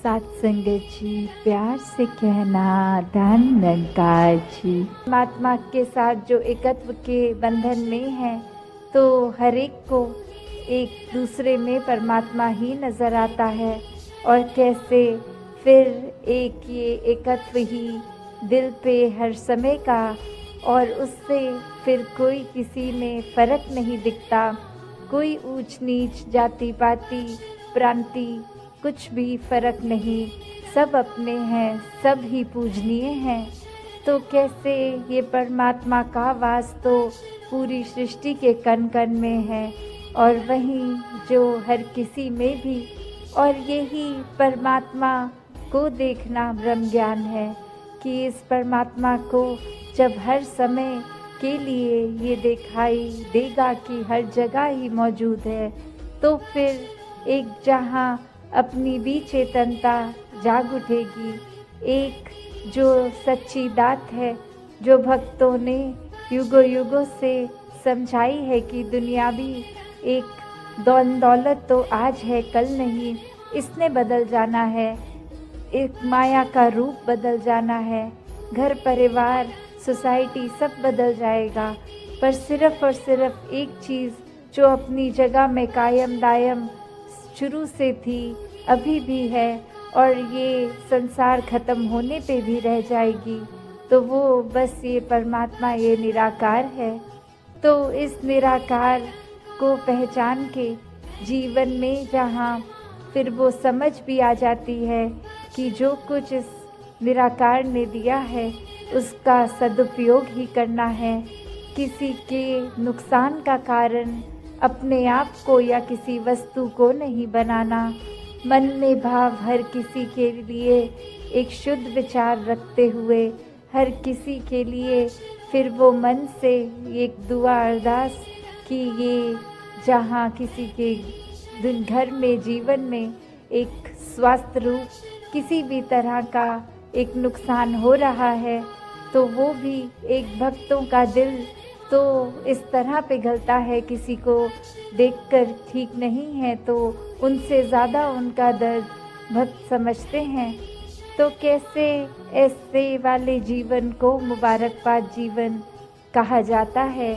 सत्संगत जी, प्यार से कहना धन निरंकार जी। परमात्मा के साथ जो एकत्व के बंधन में है, तो हर एक को एक दूसरे में परमात्मा ही नजर आता है। और कैसे फिर एक ये एकत्व ही दिल पे हर समय का, और उससे फिर कोई किसी में फर्क नहीं दिखता। कोई ऊंच नीच, जाति पाति, प्रांति, कुछ भी फर्क नहीं, सब अपने हैं, सब ही पूजनीय हैं। तो कैसे ये परमात्मा का वास तो पूरी सृष्टि के कण कण में है, और वहीं जो हर किसी में भी। और यही परमात्मा को देखना ब्रह्म ज्ञान है कि इस परमात्मा को जब हर समय के लिए ये दिखाई देगा कि हर जगह ही मौजूद है, तो फिर एक जहाँ अपनी भी चेतनता जाग उठेगी। एक जो सच्ची दात है, जो भक्तों ने युगों युगों से समझाई है कि दुनिया भी एक दौलत तो आज है कल नहीं, इसने बदल जाना है, एक माया का रूप बदल जाना है, घर परिवार सोसाइटी सब बदल जाएगा, पर सिर्फ और सिर्फ एक चीज़ जो अपनी जगह में कायम दायम शुरू से थी, अभी भी है, और ये संसार खत्म होने पे भी रह जाएगी, तो वो बस ये परमात्मा, ये निराकार है। तो इस निराकार को पहचान के जीवन में जहाँ फिर वो समझ भी आ जाती है कि जो कुछ इस निराकार ने दिया है उसका सदुपयोग ही करना है। किसी के नुकसान का कारण अपने आप को या किसी वस्तु को नहीं बनाना। मन में भाव हर किसी के लिए एक शुद्ध विचार रखते हुए, हर किसी के लिए फिर वो मन से एक दुआ अरदास कि ये जहाँ किसी के दिन घर में जीवन में एक स्वास्थ्य रूप किसी भी तरह का एक नुकसान हो रहा है, तो वो भी एक भक्तों का दिल तो इस तरह पिघलता है, किसी को देखकर ठीक नहीं है तो उनसे ज़्यादा उनका दर्द भक्त समझते हैं। तो कैसे ऐसे वाले जीवन को मुबारकबाद जीवन कहा जाता है।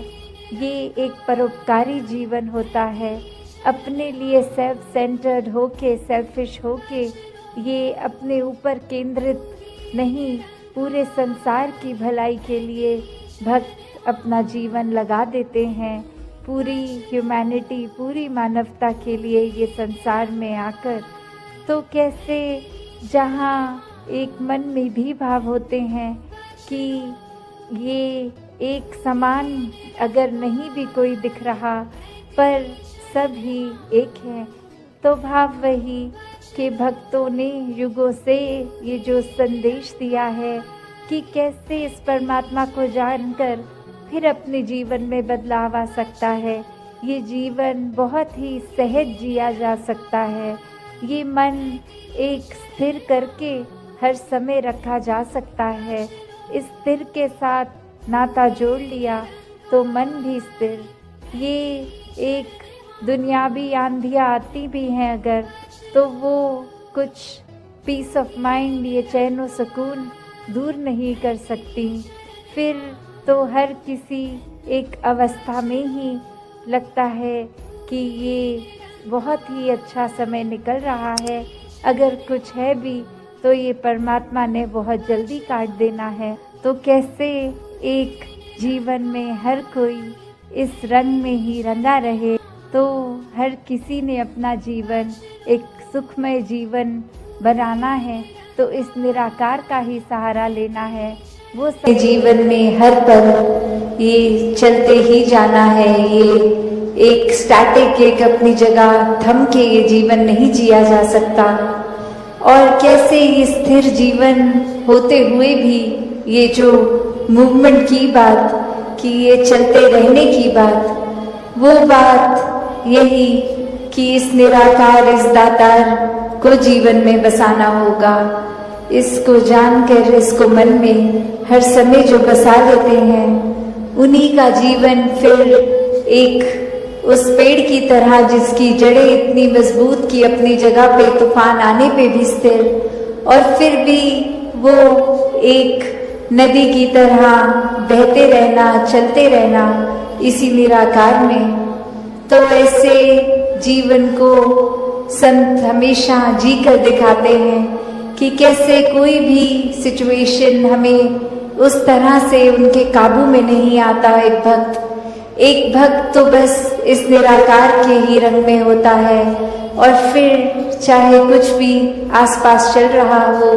ये एक परोपकारी जीवन होता है। अपने लिए सेल्फ सेंटर्ड होके, सेल्फिश होके, ये अपने ऊपर केंद्रित नहीं, पूरे संसार की भलाई के लिए भक्त अपना जीवन लगा देते हैं। पूरी ह्यूमैनिटी, पूरी मानवता के लिए ये संसार में आकर। तो कैसे जहाँ एक मन में भी भाव होते हैं कि ये एक समान अगर नहीं भी कोई दिख रहा, पर सब ही एक है, तो भाव वही कि भक्तों ने युगों से ये जो संदेश दिया है कि कैसे इस परमात्मा को जानकर फिर अपने जीवन में बदलाव आ सकता है। ये जीवन बहुत ही सहज जिया जा सकता है। ये मन एक स्थिर करके हर समय रखा जा सकता है। इस स्थिर के साथ नाता जोड़ लिया तो मन भी स्थिर। ये एक दुनियावी आंधियाँ आती भी हैं अगर, तो वो कुछ पीस ऑफ माइंड, ये चैन व सुकून दूर नहीं कर सकती। फिर तो हर किसी एक अवस्था में ही लगता है कि ये बहुत ही अच्छा समय निकल रहा है। अगर कुछ है भी तो ये परमात्मा ने बहुत जल्दी काट देना है। तो कैसे एक जीवन में हर कोई इस रंग में ही रंगा रहे, तो हर किसी ने अपना जीवन एक सुखमय जीवन बनाना है, तो इस निराकार का ही सहारा लेना है। वो जीवन में हर पल ये चलते ही जाना है। ये एक स्टैटिक, एक अपनी जगह थम के ये जीवन नहीं जिया जा सकता। और कैसे ये स्थिर जीवन होते हुए भी ये जो मूवमेंट की बात, कि ये चलते रहने की बात, वो बात यही कि इस निराकार, इस दातार को जीवन में बसाना होगा। इसको जानकर, इसको मन में हर समय जो बसा लेते हैं, उन्हीं का जीवन फिर एक उस पेड़ की तरह जिसकी जड़ें इतनी मजबूत की अपनी जगह पे तूफान आने पे भी स्थिर, और फिर भी वो एक नदी की तरह बहते रहना, चलते रहना इसी निराकार में। तो ऐसे जीवन को संत हमेशा जी कर दिखाते हैं कि कैसे कोई भी सिचुएशन हमें उस तरह से उनके काबू में नहीं आता। एक भक्त तो बस इस निराकार के ही रंग में होता है, और फिर चाहे कुछ भी आसपास चल रहा हो,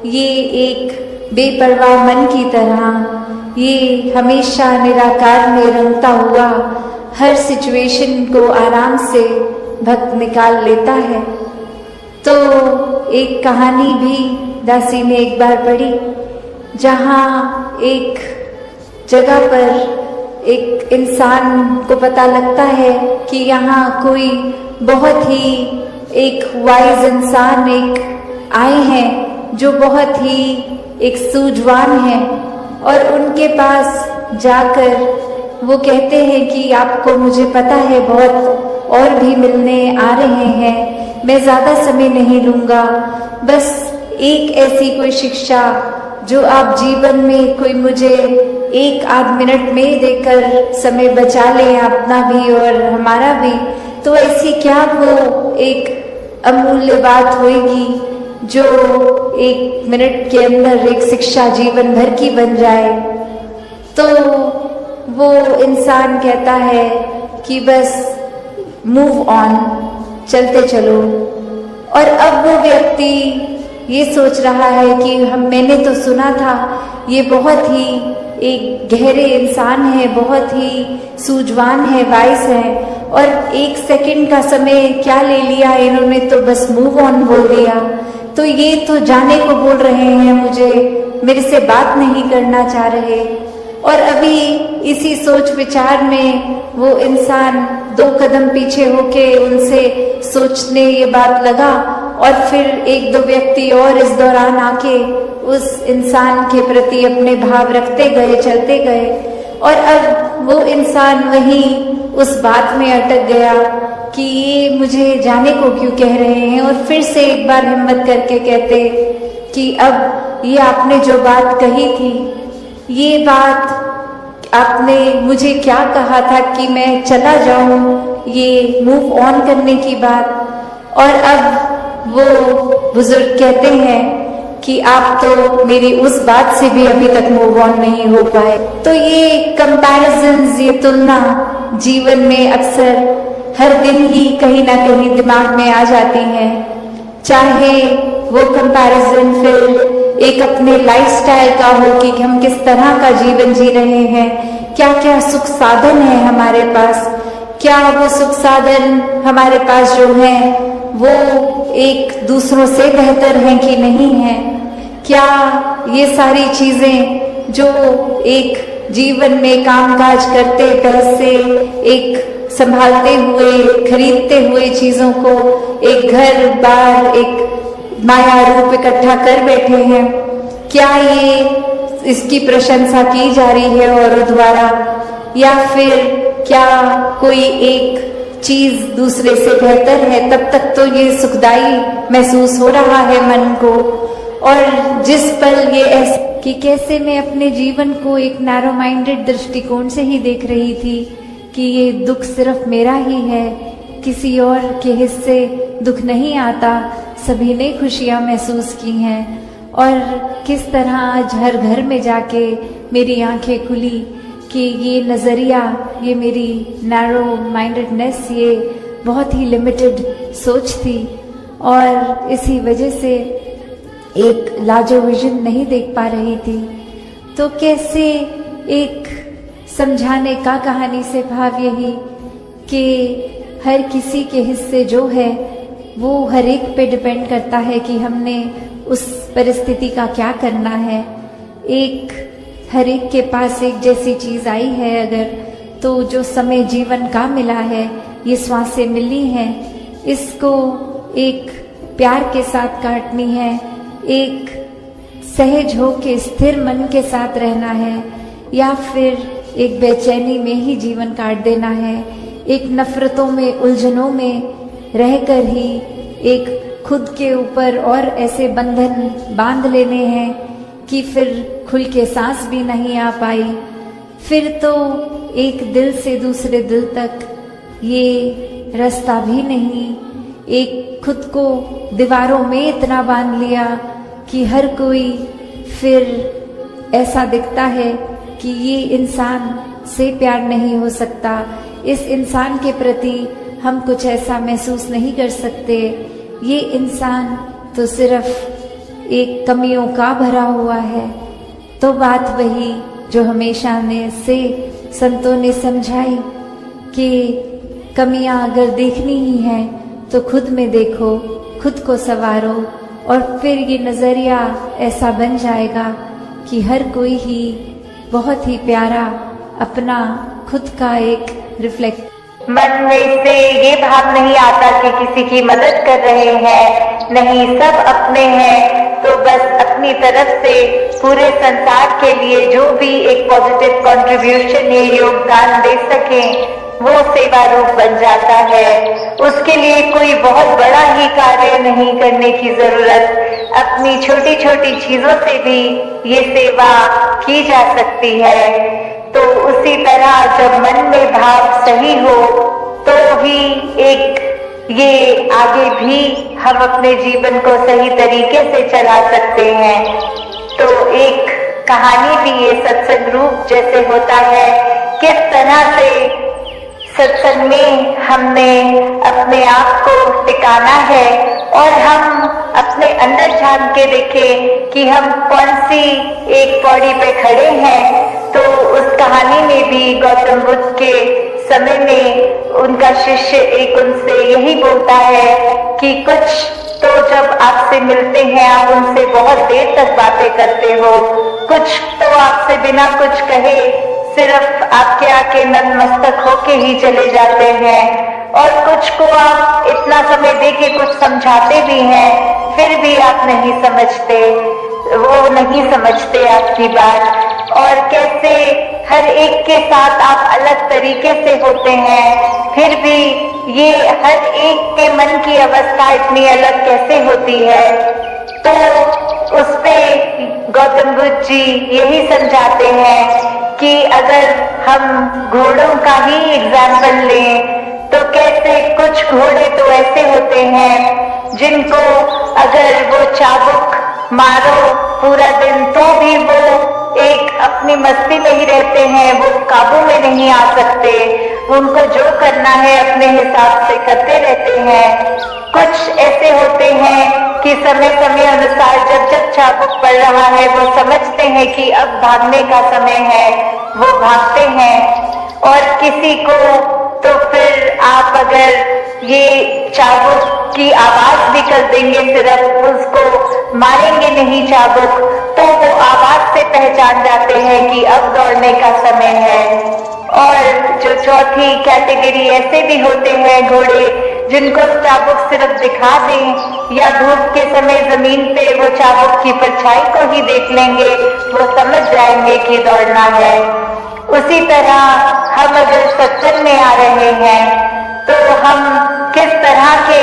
ये एक बेपरवाह मन की तरह ये हमेशा निराकार में रंगता हुआ हर सिचुएशन को आराम से भक्त निकाल लेता है। तो एक कहानी भी दासी ने एक बार पढ़ी, जहाँ एक जगह पर एक इंसान को पता लगता है कि यहाँ कोई बहुत ही एक वाइज इंसान एक आए हैं जो बहुत ही एक सूझवान है, और उनके पास जाकर वो कहते हैं कि आपको मुझे पता है बहुत और भी मिलने आ रहे हैं, मैं ज़्यादा समय नहीं लूँगा, बस एक ऐसी कोई शिक्षा जो आप जीवन में कोई मुझे 1-8 मिनट में देकर समय बचा लें, अपना भी और हमारा भी। तो ऐसी क्या वो एक अमूल्य बात होगी जो 1 मिनट के अंदर एक शिक्षा जीवन भर की बन जाए। तो वो इंसान कहता है कि बस मूव ऑन, चलते चलो। और अब वो व्यक्ति ये सोच रहा है कि मैंने तो सुना था ये बहुत ही एक गहरे इंसान है, बहुत ही सूझवान है, वाइस है, और 1 सेकंड का समय क्या ले लिया इन्होंने, तो बस मूव ऑन बोल दिया। तो ये तो जाने को बोल रहे हैं मुझे, मेरे से बात नहीं करना चाह रहे। और अभी इसी सोच विचार में वो इंसान 2 कदम पीछे होके उनसे सोचने ये बात लगा, और फिर 1-2 व्यक्ति और इस दौरान आके उस इंसान के प्रति अपने भाव रखते गए, चलते गए। और अब वो इंसान वहीं उस बात में अटक गया कि ये मुझे जाने को क्यों कह रहे हैं, और फिर से एक बार हिम्मत करके कहते कि अब ये आपने जो बात कही थी, ये बात आपने मुझे क्या कहा था कि मैं चला जाऊं, ये मूव ऑन करने की बात। और अब वो बुजुर्ग कहते हैं कि आप तो मेरी उस बात से भी अभी तक मूव ऑन नहीं हो पाए। तो ये कंपैरिजंस, ये तुलना जीवन में अक्सर हर दिन ही कहीं ना कहीं दिमाग में आ जाती हैं। चाहे वो कंपैरिजन फिर एक अपने लाइफस्टाइल का हो कि हम किस तरह का जीवन जी रहे हैं, क्या क्या सुख साधन है हमारे पास, क्या वो सुख साधन हमारे पास जो है वो एक दूसरों से बेहतर हैं कि नहीं है, क्या ये सारी चीजें जो एक जीवन में कामकाज करते, पैसे एक संभालते हुए, खरीदते हुए चीजों को, एक घर बार, एक माया रूप इकट्ठा कर बैठे हैं, क्या ये इसकी प्रशंसा की जा रही है और द्वारा, या फिर क्या कोई एक चीज दूसरे से बेहतर है, तब तक तो ये सुखदाई महसूस हो रहा है मन को। और जिस पल ये ऐसे कि कैसे मैं अपने जीवन को एक नैरो माइंडेड दृष्टिकोण से ही देख रही थी कि ये दुख सिर्फ मेरा ही है, किसी और के हिस्से दुख नहीं आता, सभी ने खुशियां महसूस की हैं। और किस तरह आज हर घर में जाके मेरी आंखें खुली कि ये नज़रिया, ये मेरी नैरो माइंडेडनेस, ये बहुत ही लिमिटेड सोच थी, और इसी वजह से एक लार्जर विजन नहीं देख पा रही थी। तो कैसे एक समझाने का कहानी से भाव यही कि हर किसी के हिस्से जो है वो हर एक पे डिपेंड करता है कि हमने उस परिस्थिति का क्या करना है। एक हर एक के पास एक जैसी चीज आई है अगर, तो जो समय जीवन का मिला है, ये श्वासें मिली हैं, इसको एक प्यार के साथ काटनी है, एक सहज हो के स्थिर मन के साथ रहना है, या फिर एक बेचैनी में ही जीवन काट देना है। एक नफरतों में, उलझनों में रहकर ही एक खुद के ऊपर और ऐसे बंधन बांध लेने हैं कि फिर खुल के सांस भी नहीं आ पाई। फिर तो एक दिल से दूसरे दिल तक ये रास्ता भी नहीं। एक खुद को दीवारों में इतना बांध लिया कि हर कोई फिर ऐसा दिखता है कि ये इंसान से प्यार नहीं हो सकता, इस इंसान के प्रति हम कुछ ऐसा महसूस नहीं कर सकते, ये इंसान तो सिर्फ एक कमियों का भरा हुआ है। तो बात वही जो हमेशा से संतों ने समझाई कि कमियां अगर देखनी ही है तो खुद में देखो, खुद को संवारो, और फिर ये नजरिया ऐसा बन जाएगा कि हर कोई ही बहुत ही प्यारा अपना खुद का एक रिफ्लेक्ट। मन में से ये भाव नहीं आता कि किसी की मदद कर रहे हैं, नहीं, सब अपने हैं, तो बस अपनी तरफ से पूरे संसार के लिए जो भी एक पॉजिटिव कंट्रीब्यूशन या योगदान दे सकें वो सेवा रूप बन जाता है। उसके लिए कोई बहुत बड़ा ही कार्य नहीं करने की जरूरत, अपनी छोटी छोटी चीजों से भी ये सेवा की जा सकती है। तो उसी तरह जब मन में भाव सही हो तो ही एक ये आगे भी हम अपने जीवन को सही तरीके से चला सकते हैं। तो एक कहानी भी ये सत्संग रूप जैसे होता है, किस तरह से सत्संग में हमने अपने आप को टिकाना है और हम अपने अंदर झांक के देखें कि हम कौन सी एक पौड़ी पे खड़े हैं। तो उस कहानी में भी गौतम बुद्ध के समय में उनका शिष्य एक उनसे यही बोलता है कि कुछ तो जब आपसे मिलते हैं आप उनसे बहुत देर तक बातें करते हो, कुछ तो आपसे बिना कुछ कहे सिर्फ आपके आके नतमस्तक होके ही चले जाते हैं, और कुछ को आप इतना समय दे के कुछ समझाते भी हैं फिर भी आप नहीं समझते, वो नहीं समझते आपकी बात। और कैसे हर एक के साथ आप अलग तरीके से होते हैं फिर भी ये हर एक के मन की अवस्था इतनी अलग कैसे होती है। तो उस पे गौतम बुद्ध जी यही समझाते हैं कि अगर हम घोड़ों का ही एग्जाम्पल लें तो कैसे कुछ घोड़े तो ऐसे होते हैं जिनको अगर वो चाबुक मारो पूरा दिन तो भी वो एक अपनी मस्ती में ही रहते हैं, वो काबू में नहीं आ सकते, उनको जो करना है अपने हिसाब से करते रहते हैं। कुछ ऐसे होते हैं कि समय समय अनुसार जब जब चाबुक पड़ रहा है वो समझते हैं कि अब भागने का समय है, वो भागते हैं। और किसी को तो फिर आप अगर ये चाबुक की आवाज भी कर देंगे, सिर्फ उसको मारेंगे नहीं चाबुक, तो वो आवाज से पहचान जाते हैं कि अब दौड़ने का समय है। और जो चौथी कैटेगरी ऐसे भी होते हैं घोड़े जिनको चाबुक सिर्फ दिखा दें या धूप के समय जमीन पे वो चाबुक की परछाई को ही देख लेंगे, वो समझ जाएंगे कि दौड़ना है। उसी तरह हम अगर सत्संग में आ रहे हैं तो हम किस तरह के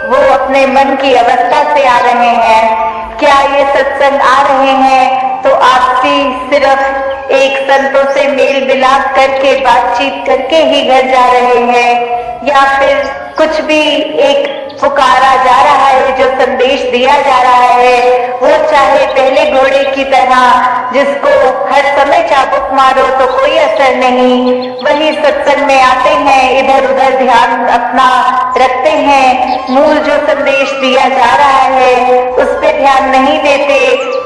वो अपने मन की अवस्था से आ रहे हैं। क्या ये सत्संग आ रहे हैं तो आपसी सिर्फ एक संतों से मेल मिलाप करके बातचीत करके ही घर जा रहे हैं, या फिर कुछ भी एक पुकारा जा रहा है, जो संदेश दिया जा रहा है वो चाहे पहले घोड़े की तरह जिसको हर समय चाबुक मारो तो कोई असर नहीं, वही सत्संग में आते हैं, इधर उधर ध्यान अपना रखते हैं, मूल जो संदेश दिया जा रहा है उस पर ध्यान नहीं देते,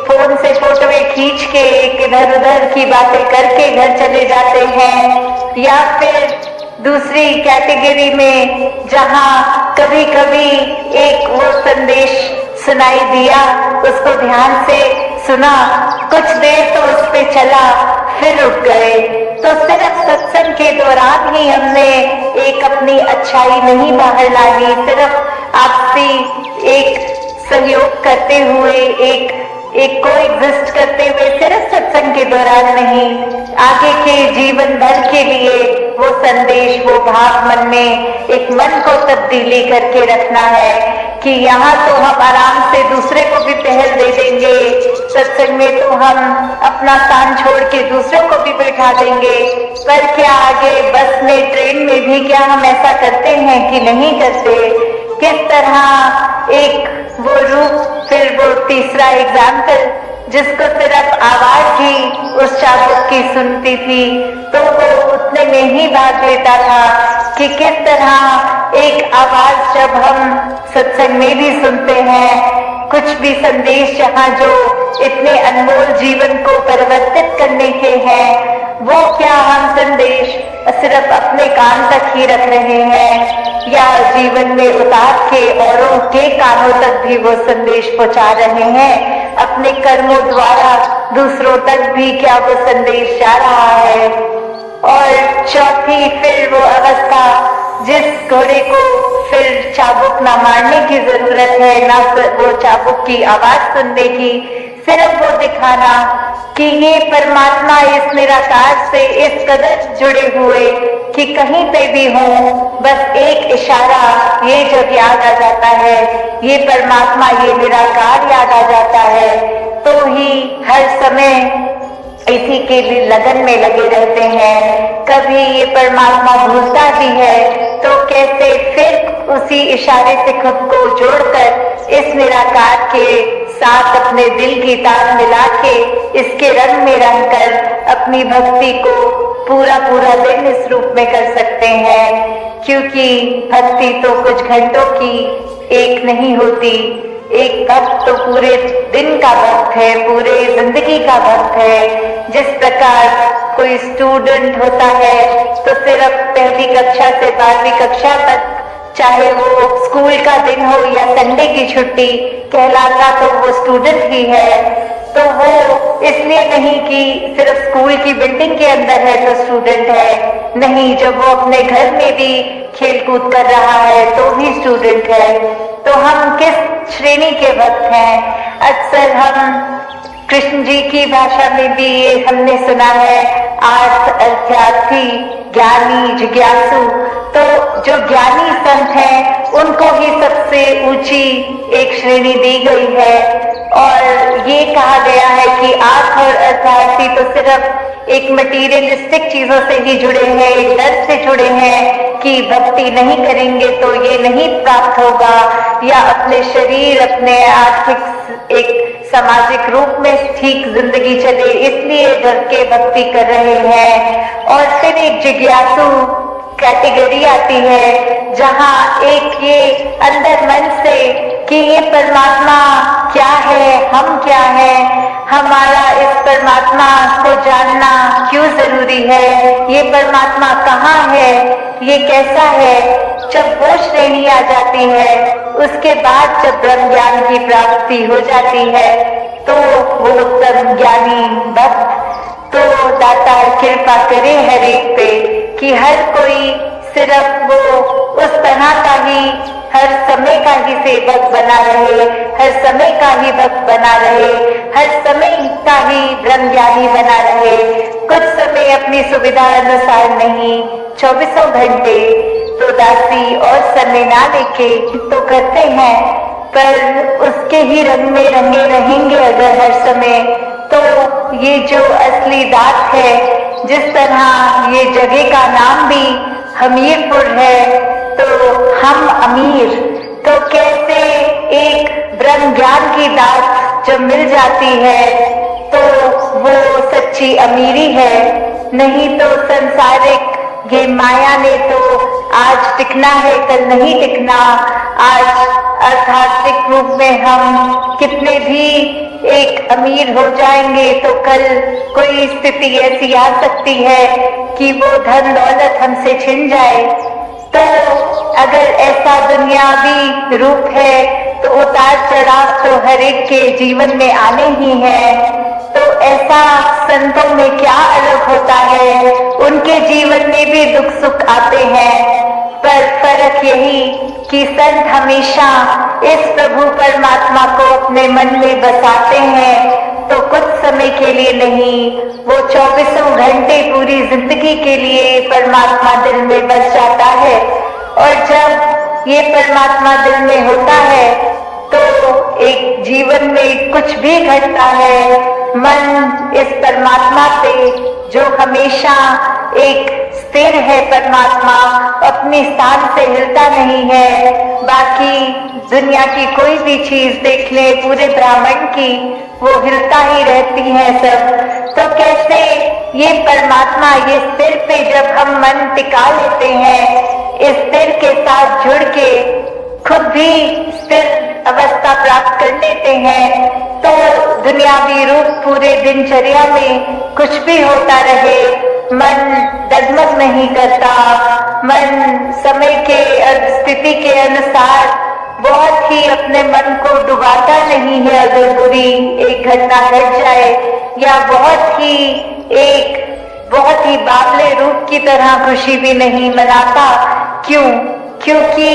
फोन से फोटोएं खींच के इधर उधर की बातें करके घर चले जाते हैं। या फिर दूसरी कैटेगरी में जहां कभी कभी एक वो संदेश सुनाई दिया, उसको ध्यान से सुना, कुछ देर तो उस पे चला, फिर रुक गए। तो सिर्फ सत्संग के दौरान ही हमने एक अपनी अच्छाई नहीं बाहर लानी, सिर्फ आपसी एक सहयोग करते हुए एक एक को एग्जिस्ट करते हुए सिर्फ सत्संग के दौरान नहीं, आगे के जीवन भर के लिए वो संदेश, वो भाव मन में एक मन को तब्दीली करके रखना है कि यहाँ तो हम आराम से दूसरे को भी पहल दे देंगे, सत्संग में तो हम अपना स्थान छोड़ के दूसरों को भी बैठा देंगे, पर क्या आगे बस में, ट्रेन में भी क्या हम ऐसा करते हैं कि नहीं करते? किस तरह एक वो रूप, फिर वो तीसरा एग्जाम्पल जिसको सिर्फ आवाज ही उस चाबुक की सुनती थी तो वो उतने में ही भाग लेता था कि किस तरह एक आवाज जब हम सत्संग में भी सुनते हैं, कुछ भी संदेश जहाँ जो इतने अनमोल जीवन को परिवर्तित करने के हैं, वो क्या हम संदेश सिर्फ अपने कान तक ही रख रहे हैं या जीवन में उतार के औरों के कानों तक भी वो संदेश पहुंचा रहे हैं? अपने कर्मों द्वारा दूसरों तक भी क्या वो संदेश जा रहा है? और चौथी फिर वो अवस्था जिस घोड़े को फिर चाबुक ना मारने की जरूरत है, ना वो चाबुक की आवाज सुनने की, सिर्फ वो दिखाना कि ये परमात्मा इस निराकार से इस कदर जुड़े हुए कि कहीं पे भी हो, बस एक इशारा ये जब याद आ जाता है, ये परमात्मा, ये निराकार याद आ जाता है, तो ही हर समय इसी के लिए लगन में लगे रहते हैं। कभी ये परमात्मा भूलता भी है तो कैसे फिर उसी इशारे से खुद को जोड़कर इस निराकार के साथ अपने दिल की तार मिला के इसके रंग में रंग कर अपनी भक्ति को पूरा पूरा दिन इस रूप में कर सकते हैं। क्योंकि भक्ति तो कुछ घंटों की एक नहीं होती, एक भक्त तो पूरे दिन का भक्त है, पूरे जिंदगी का भक्त है। जिस प्रकार कोई स्टूडेंट होता है तो सिर्फ पहली कक्षा से 12वीं कक्षा तक, चाहे वो स्कूल का दिन हो या संडे की छुट्टी, कहलाता तो वो स्टूडेंट ही है। तो वो इसलिए नहीं कि सिर्फ स्कूल की बिल्डिंग के अंदर है तो स्टूडेंट है, नहीं, जब वो अपने घर में भी खेल कूद कर रहा है तो भी स्टूडेंट है। तो हम किस श्रेणी के भक्त हैं? अक्सर हम कृष्ण जी की भाषा में भी ये हमने सुना है, आर्थ, अर्थार्थी, ज्ञानी, जिज्ञासु। तो जो ज्ञानी संत हैं उनको ही सबसे ऊंची एक श्रेणी दी गई है और ये कहा गया है कि आर्थ और अर्थार्थी तो सिर्फ एक मटीरियलिस्टिक चीजों से ही जुड़े हैं, एक डर से जुड़े हैं कि भक्ति नहीं करेंगे तो ये नहीं प्राप्त होगा, या अपने शरीर, अपने आर्थिक एक सामाजिक रूप में ठीक जिंदगी चले इसलिए डर के भक्ति कर रहे हैं। और फिर एक जिज्ञासु कैटेगरी आती है जहाँ एक ये अंदर मन से कि ये परमात्मा क्या है, हम क्या हैं, हमारा इस परमात्मा को जानना क्यों जरूरी है, ये परमात्मा कहाँ है, ये कैसा है। जब वो श्रेणी आ जाती है, उसके बाद जब ब्रह्म ज्ञान की प्राप्ति हो जाती है तो वो उत्तम ज्ञानी भक्त तो दाता कृपा करे हर एक पे कि हर कोई सिर्फ वो उस तरह का ही हर समय का ही सेवक बना रहे, हर समय का ही भक्त बना रहे, हर समय का ही ब्रह्म ज्ञानी बना रहे। कुछ समय अपनी सुविधा अनुसार नहीं, 24 घंटे तो दासी और समय ना लेके तो करते हैं, पर उसके ही रंग में रंगे रहेंगे अगर हर समय, तो ये जो असली दात है, जिस तरह ये जगह का नाम भी हमीरपुर है तो हम अमीर, तो कैसे एक ब्रह्म ज्ञान की दात जब मिल जाती है तो वो सच्ची अमीरी है। नहीं तो संसारिक ये माया ने तो आज टिकना है, कल नहीं टिकना। आज आध्यात्मिक रूप में हम कितने भी एक अमीर हो जाएंगे तो कल कोई स्थिति ऐसी आ सकती है कि वो धन दौलत हमसे छिन जाए। तो अगर ऐसा दुनियावी रूप है तो उतार चढ़ाव तो हर एक के जीवन में आने ही है। तो ऐसा संतों में क्या अलग होता है, उनके जीवन में भी दुख सुख आते हैं। पर फर्क यही कि संत हमेशा इस प्रभु परमात्मा को अपने मन में बसाते हैं, तो कुछ समय के लिए नहीं, वो 24 घंटे पूरी जिंदगी के लिए परमात्मा दिल में बस जाता है। और जब ये परमात्मा दिल में होता है तो एक जीवन में कुछ भी घटता है, मन इस परमात्मा से जो हमेशा एक स्थिर है परमात्मा, अपने स्थान से हिलता नहीं है। बाकी दुनिया की कोई भी चीज देख ले, पूरे ब्रह्मांड की, वो हिलता ही रहती है सब। तो कैसे ये परमात्मा, ये स्थिर पे जब हम मन टिका लेते हैं, इस स्थिर के साथ जुड़ के खुद भी स्थिर अवस्था प्राप्त कर लेते हैं, तो दुनियावी रूप पूरे दिनचर्या में कुछ भी होता रहे, मन डगमग नहीं करता। मन समय के स्थिति के अनुसार बहुत ही अपने मन को डुबाता नहीं है। अगर बुरी एक घटना घट जाए या बहुत ही बावले रूप की तरह खुशी भी नहीं मनाता। क्यों? क्योंकि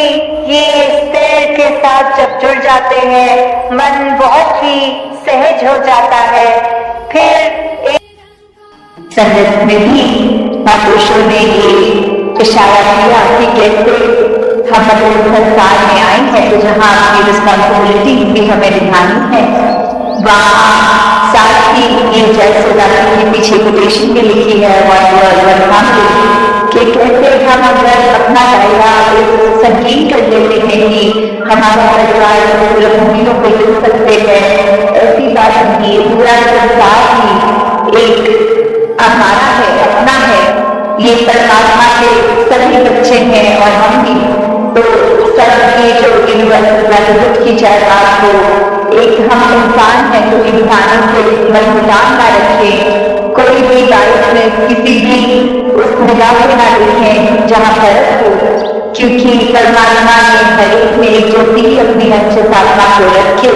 ये स्थिर के साथ जब जुड़ जाते हैं, मन बहुत ही सहज हो जाता है। फिर संगत में भी महापुरुषों ने ये इशारा किया कि कैसे हम अगर संसार में आए हैं तो जहाँ अपनी रिस्पॉन्सिबिलिटी भी हमें निभानी है, वहाँ साथ ही ये जय सदानंद के पीछे कोटेशन भी लिखी है कि कैसे हम अगर अपना दायरा संकीर्ण कर लेते हैं कि हमारा परिवार भूमियों को लिख सकते हैं, ऐसी बात नहीं। पूरा संसार ही एक हमारा है, अपना है। ये परमात्मा के सभी बच्चे हैं और हम भी। तो सबकी जो यूनिवर्सल की चाहे बात हो, एक हम इंसान हैं तो इंसानों से मनमुटाव ना रखें, कोई भी बात में किसी भी उस निगाह में ना देखें जहाँ फर्क हो, क्योंकि परमात्मा ने हर एक में एक ज्योति अपनी अच्छे आत्मा को रखे,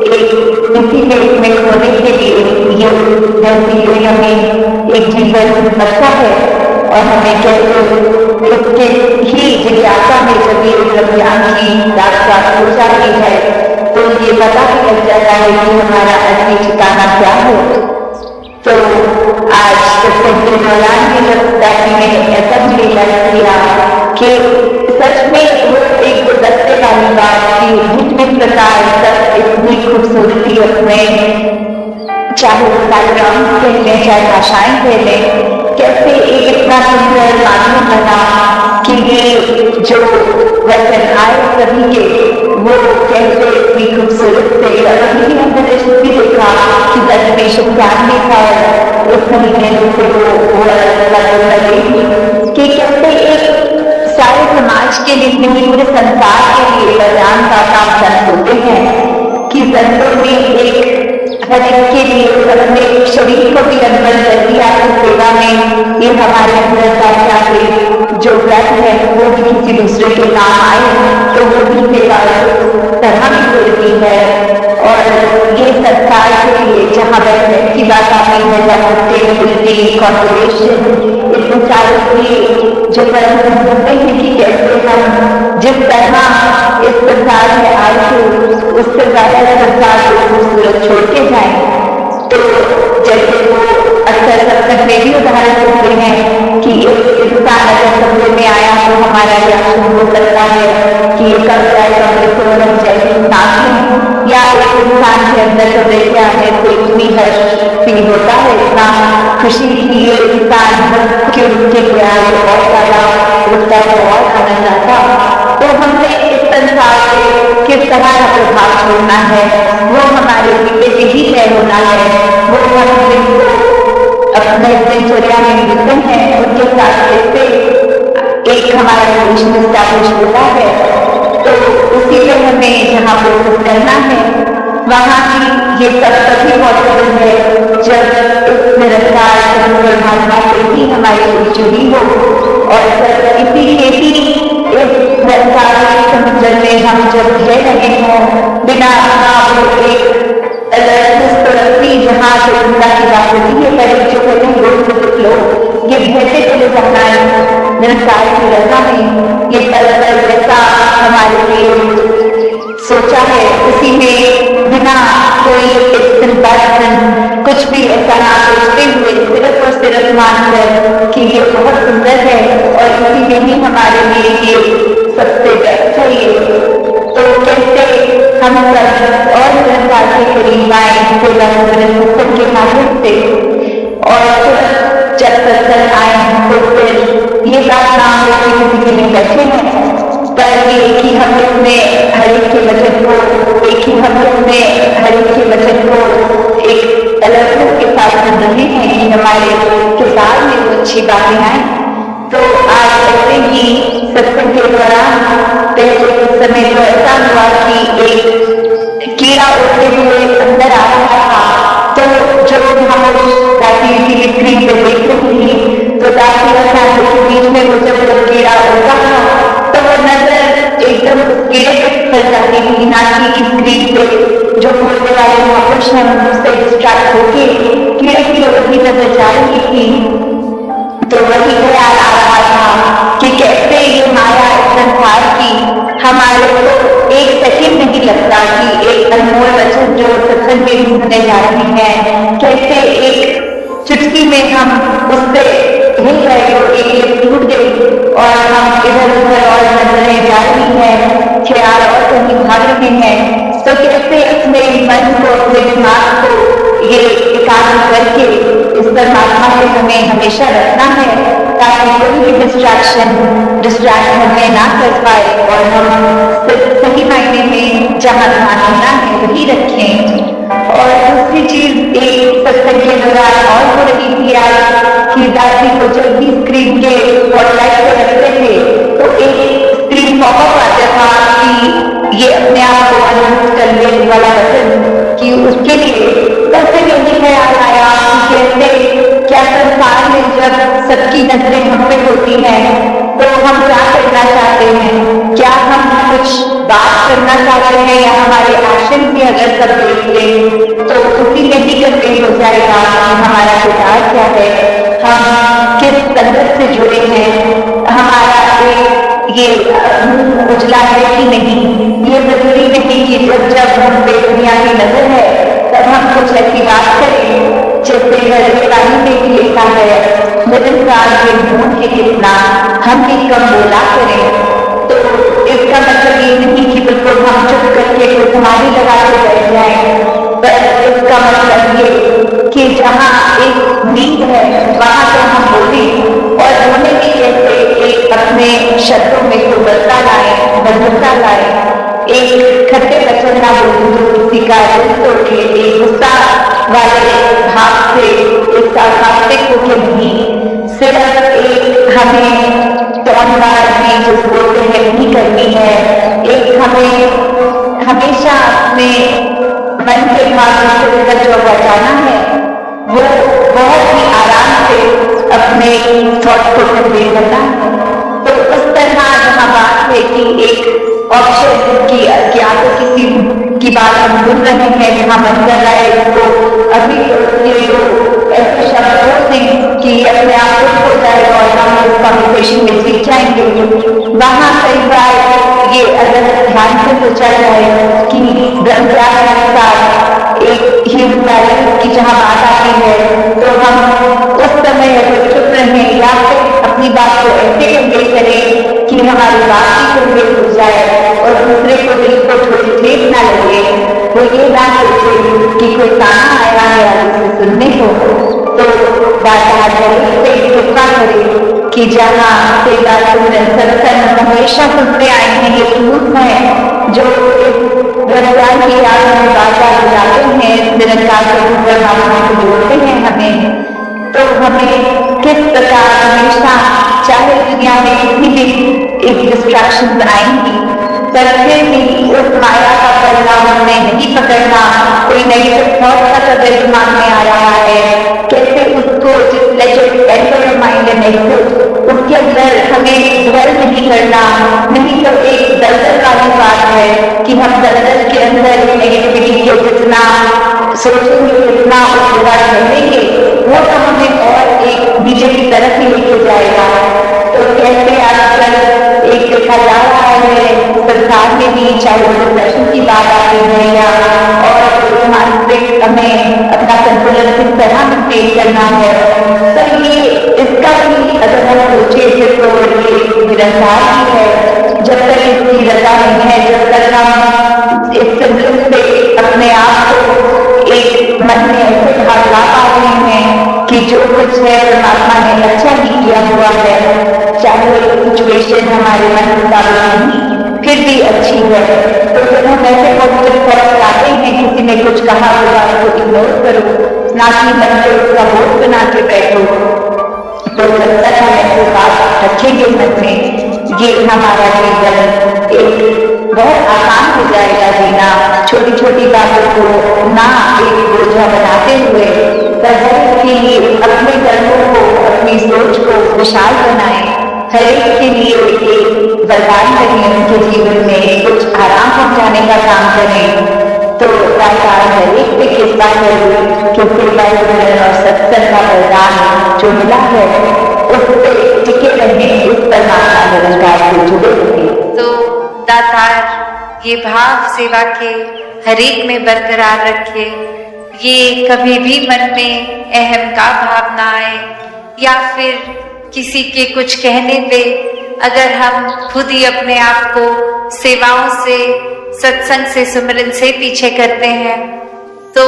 किसी में खोने के लिए ये धरती हमें एक जीवन बचा है। और हमें कैसे उसके ही जिज्ञासा में जब ये ज्ञान की यात्रा हो जाती है तो ये पता ही लग जाता है कि हमारा असली ठिकाना क्या है। तो आज सत्संग के दौरान भी जब मैंने ऐसा भी रियलाइज किया कि सच में वो एक गुजरते वाली बात की जितने प्रकार सब इतनी खूबसूरती अपने, चाहे वो बैकग्राउंड कह लें, चाहे भाषाएं कह लें, कैसे एक इतना सुंदर माध्यम बना कि ये जो वचन आए सभी के, वो कैसे इतनी खूबसूरत थे। और अभी हमने भी देखा कि दर्शनेशन ज्ञान में था उस महीने से वो लगे कि कैसे एक सारे समाज के लिए, पूरे संसार के लिए वरदान का काम संत होते हैं कि संतों में एक हर एक के लिए अपने शरीर को भी अनबल कर दिया कि सेवा में ये हमारे अंदर का जो व्रत है वो भी किसी दूसरे के नाम आए तो वो भी सेवा तरह भी होती है। और ये संसार के लिए जहाँ बैठने की बात आती है, सस्टेनेबिलिटी, कॉन्जर्वेशन, इतने सारे जो प्रश्न होते हैं कि कैसे हम जिस तरह इस संसार में आए थे उससे ज्यादा संसार को खूबसूरत छोड़ के जाए। तो जैसे वो अक्सर सत्संग में भी उदाहरण देते हैं कि इंसान अगर सपने में आया तो हमारा रिएक्शन हो सकता है कि कब जाए कब जैसे इंसान, या एक इंसान के अंदर सपने के आने से इतनी हर्ष फील होता है, इतना खुशी की ये इंसान क्यों उनके प्यार और ज्यादा रुकता है और आनंद आता। तो हमने इस संसार से किस तरह का प्रभाव छोड़ना है, वो हमारे लिए ही तय होना है। वो हम अपने दिनचर्या में मिलते हैं, उनके साथ कैसे एक हमारा रिलेशन एस्टैब्लिश होता है, तो उसी पे हमें जहाँ फोकस करना है वहाँ ही ये सब तभी पॉसिबल है जब इस निरंकार परमात्मा से ही हमारी जुड़ी हो। और इसीलिए ही इस निरंकार समुद्र में हम जब रह रहे हों बिना एक जहाँ से उनका की बात होती है, पहले जो कहते हैं लोग ये बहते चले जाना है निरंकार की रजा में, ये पल पल जैसा हमारे लिए सोचा है, उसी में बिना कोई कुछ भी ऐसा ना सोचते हुए सिर्फ और सिर्फ मानकर कि ये बहुत सुंदर है और इसी में ही हमारे लिए ये सबसे बेस्ट है। ये तो कैसे हम सब और निरंकार के करीब आए सत्संग के माध्यम से, और जब सत्संग आए तो फिर ये बात ना हो कि किसी के लिए बैठे हैं, पर ये कि हम इसमें हरि के वचन को, एक ही हम इसमें हरि के वचन को एक अलग रूप के साथ सुन रहे हैं कि हमारे किरदार में वो अच्छी बातें आए। तो आज ऐसे ही सत्संग के दौरान पहले कुछ समय तो ऐसा हुआ कि एक कीड़ा उड़ते हुए अंदर आ रहा था, तो जब हम दादी की स्क्रीन पे देख रही थी तो दादी के बीच में वो जब कीड़ा उड़ता था तो वो नजर एकदम कीड़े तक फैल जाती थी, नाची की स्क्रीन पे जो बोलने वाले महापुरुष हैं उससे डिस्ट्रैक्ट होके कीड़े की वही नजर जा रही थी। तो वही ख्याल आ रहा था कि कैसे ये माया इस संसार की हमारे को एक सेकंड नहीं लगता कि एक अनमोल वचन जो सत्संग में सुनने जा रहे हैं, कैसे एक चुटकी में हम उससे हिल गए और एक लिप टूट गई और हम इधर उधर और नजरें जा रही हैं, ख्याल और कहीं भाग रहे हैं। तो कैसे अपने मन को, अपने दिमाग को ये एकाग्र करके इस परमात्मा से हमें हमेशा रखना है ताकि कोई भी डिस्ट्रैक्ट हमें ना कर पाए और हम सिर्फ सही मायने में जहाँ ध्यान होना है वही रखें। और दूसरी चीज एक सत्संग के दौरान और हो रही थी आज कि दादी को जब भी स्क्रीन के स्पॉटलाइट पे रखते थे तो एक स्क्रीन पॉपअप आता था कि ये अपने आप को अनुभव करने वाला वचन कि उसके लिए सबसे यही ख्याल आया कि कैसे क्या संसार में जब सबकी नजरें हम पे होती हैं तो हम क्या करना चाहते हैं, क्या हम कुछ बात करना चाहते हैं या हमारे एक्शन भी अगर सब देख लें तो उसी में ही कन्वे हो जाएगा कि हमारा किरदार क्या है, हम किस संगत से जुड़े हैं, हमारा ये उजला है कि नहीं। ये जरूरी नहीं कि जब हम पे दुनिया की नजर है तब हम कुछ ऐसी बात करें जैसे हरिवाणी में भी लिखा है, निरंकार के गुण के कितना हम भी कम बोला करें। तो इसका मतलब ये नहीं कि बिल्कुल हम चुप करके कुछ समाधि लगा के बैठ जाए, पर इसका मतलब ये कि जहाँ एक नींद है वहां तो हम बोले और बोलने की कैसे एक अपने शब्दों में सुंदरता लाए, मधुरता लाए, एक खट्टे वचन ना बोलूं किसी का दिल तोड़ के, एक गुस्सा वाले भाव से एक सार्वत्रिक होकर नहीं, सिर्फ एक हमें टोनदार भी जो बोलते हैं नहीं करनी है, एक हमें हमेशा अपने मन के भाव से जो बचाना है वो बहुत ही आराम से अपने थॉट को कन्वे करना है। तो उस तरह जहाँ बात है कि एक ऑप्शन की क्या तो किसी की बात हम सुन रहे हैं जहाँ मन कर रहा है उसको अभी ऐसे शब्द बोल दें कि अपने आप खुश हो जाएगा और हम उस कम्युनिकेशन में सीख जाएंगे। वहाँ कई बार ये अगर ध्यान से सोचा जाए कि ब्रह्मज्ञान के अनुसार एक ह्यूमन वैल्यूज की जहाँ बात आती है तो हम उस समय अगर चुप रहें या फिर अपनी बात को ऐसे कन्वे करें कि हमारी बात ही कन्वे हो जाए और दूसरे को दिल को थोड़ी ठेस ना लगे, वो ये ना सोचे कि कोई ताना आया है उसे सुनने को, तो दादा से कृपा करे कि जहाँ से सत्संग हमेशा सुनते आए हैं ये सूत्र है जो रमजान की याद में बार बार बुलाते हैं, निरंकार के भावना को जोड़ते हैं हमें। तो हमें किस प्रकार हमेशा चाहे दुनिया में कितनी भी एक डिस्ट्रैक्शन आएंगी पर फिर भी उस माया का परिणाम हमने नहीं पकड़ना। कोई नेगेटिव थॉट का अगर दिमाग में आ रहा है कैसे उसको माइंड है नेगेटिव उसके अंदर हमें डर नहीं करना, नहीं तो एक दलदल वाली बात है कि हम दलदल के अंदर नेगेटिविटी को जितना सोचेंगे जितना उसके बाद रहेंगे वो तो हमें और एक नीचे की तरफ ही लेके जाएगा। तो कैसे आजकल एक संसार में भी, चाहे वो डिप्रेशन की बात आती है या और मानसिक हमें अपना संतुलन किस तरह मेंटेन करना है, तो ये इसका भी अगर हम सोचे तो ये निरंकार ही है। जब तक इसकी रजा नहीं है, जब तक हम इस संतुलन से अपने आप को एक मन में ऐसे भाव ला पा रहे हैं कि जो कुछ है परमात्मा ने अच्छा ही किया हुआ है, चाहे वो सिचुएशन हमारे मन मुताबिक नहीं फिर भी अच्छी है। तो जब हम ऐसे पॉजिटिव थॉट्स लाते हैं, किसी ने कुछ कहा हुआ तो इग्नोर करो, ना कि मन को उसका बोझ बना के बैठो। तो जब तक हम ऐसे बात रखेंगे मन में, ये हमारा जीवन एक बहुत आसान हो जाएगा जीना। छोटी छोटी बातों को ना एक बोझा बनाते हुए पर हर के लिए अपने कर्मों को, अपनी सोच को विशाल बनाए, हर एक के लिए एक वरदान बने, उनके जीवन में कुछ आराम पहुंचाने का काम करें। तो हर एक पे कृपा करें कि सेवा और सत्संग का वरदान जो मिला है उस पर टिके रहने, उस परमात्मा निरंकार से जुड़े रहे। तो दातार ये भाव सेवा के हर एक में बरकरार रखे, ये कभी भी मन में अहम का भाव ना आए, या फिर किसी के कुछ कहने पे अगर हम खुद ही अपने आप को सेवाओं से, सत्संग से, सुमिरन से पीछे करते हैं, तो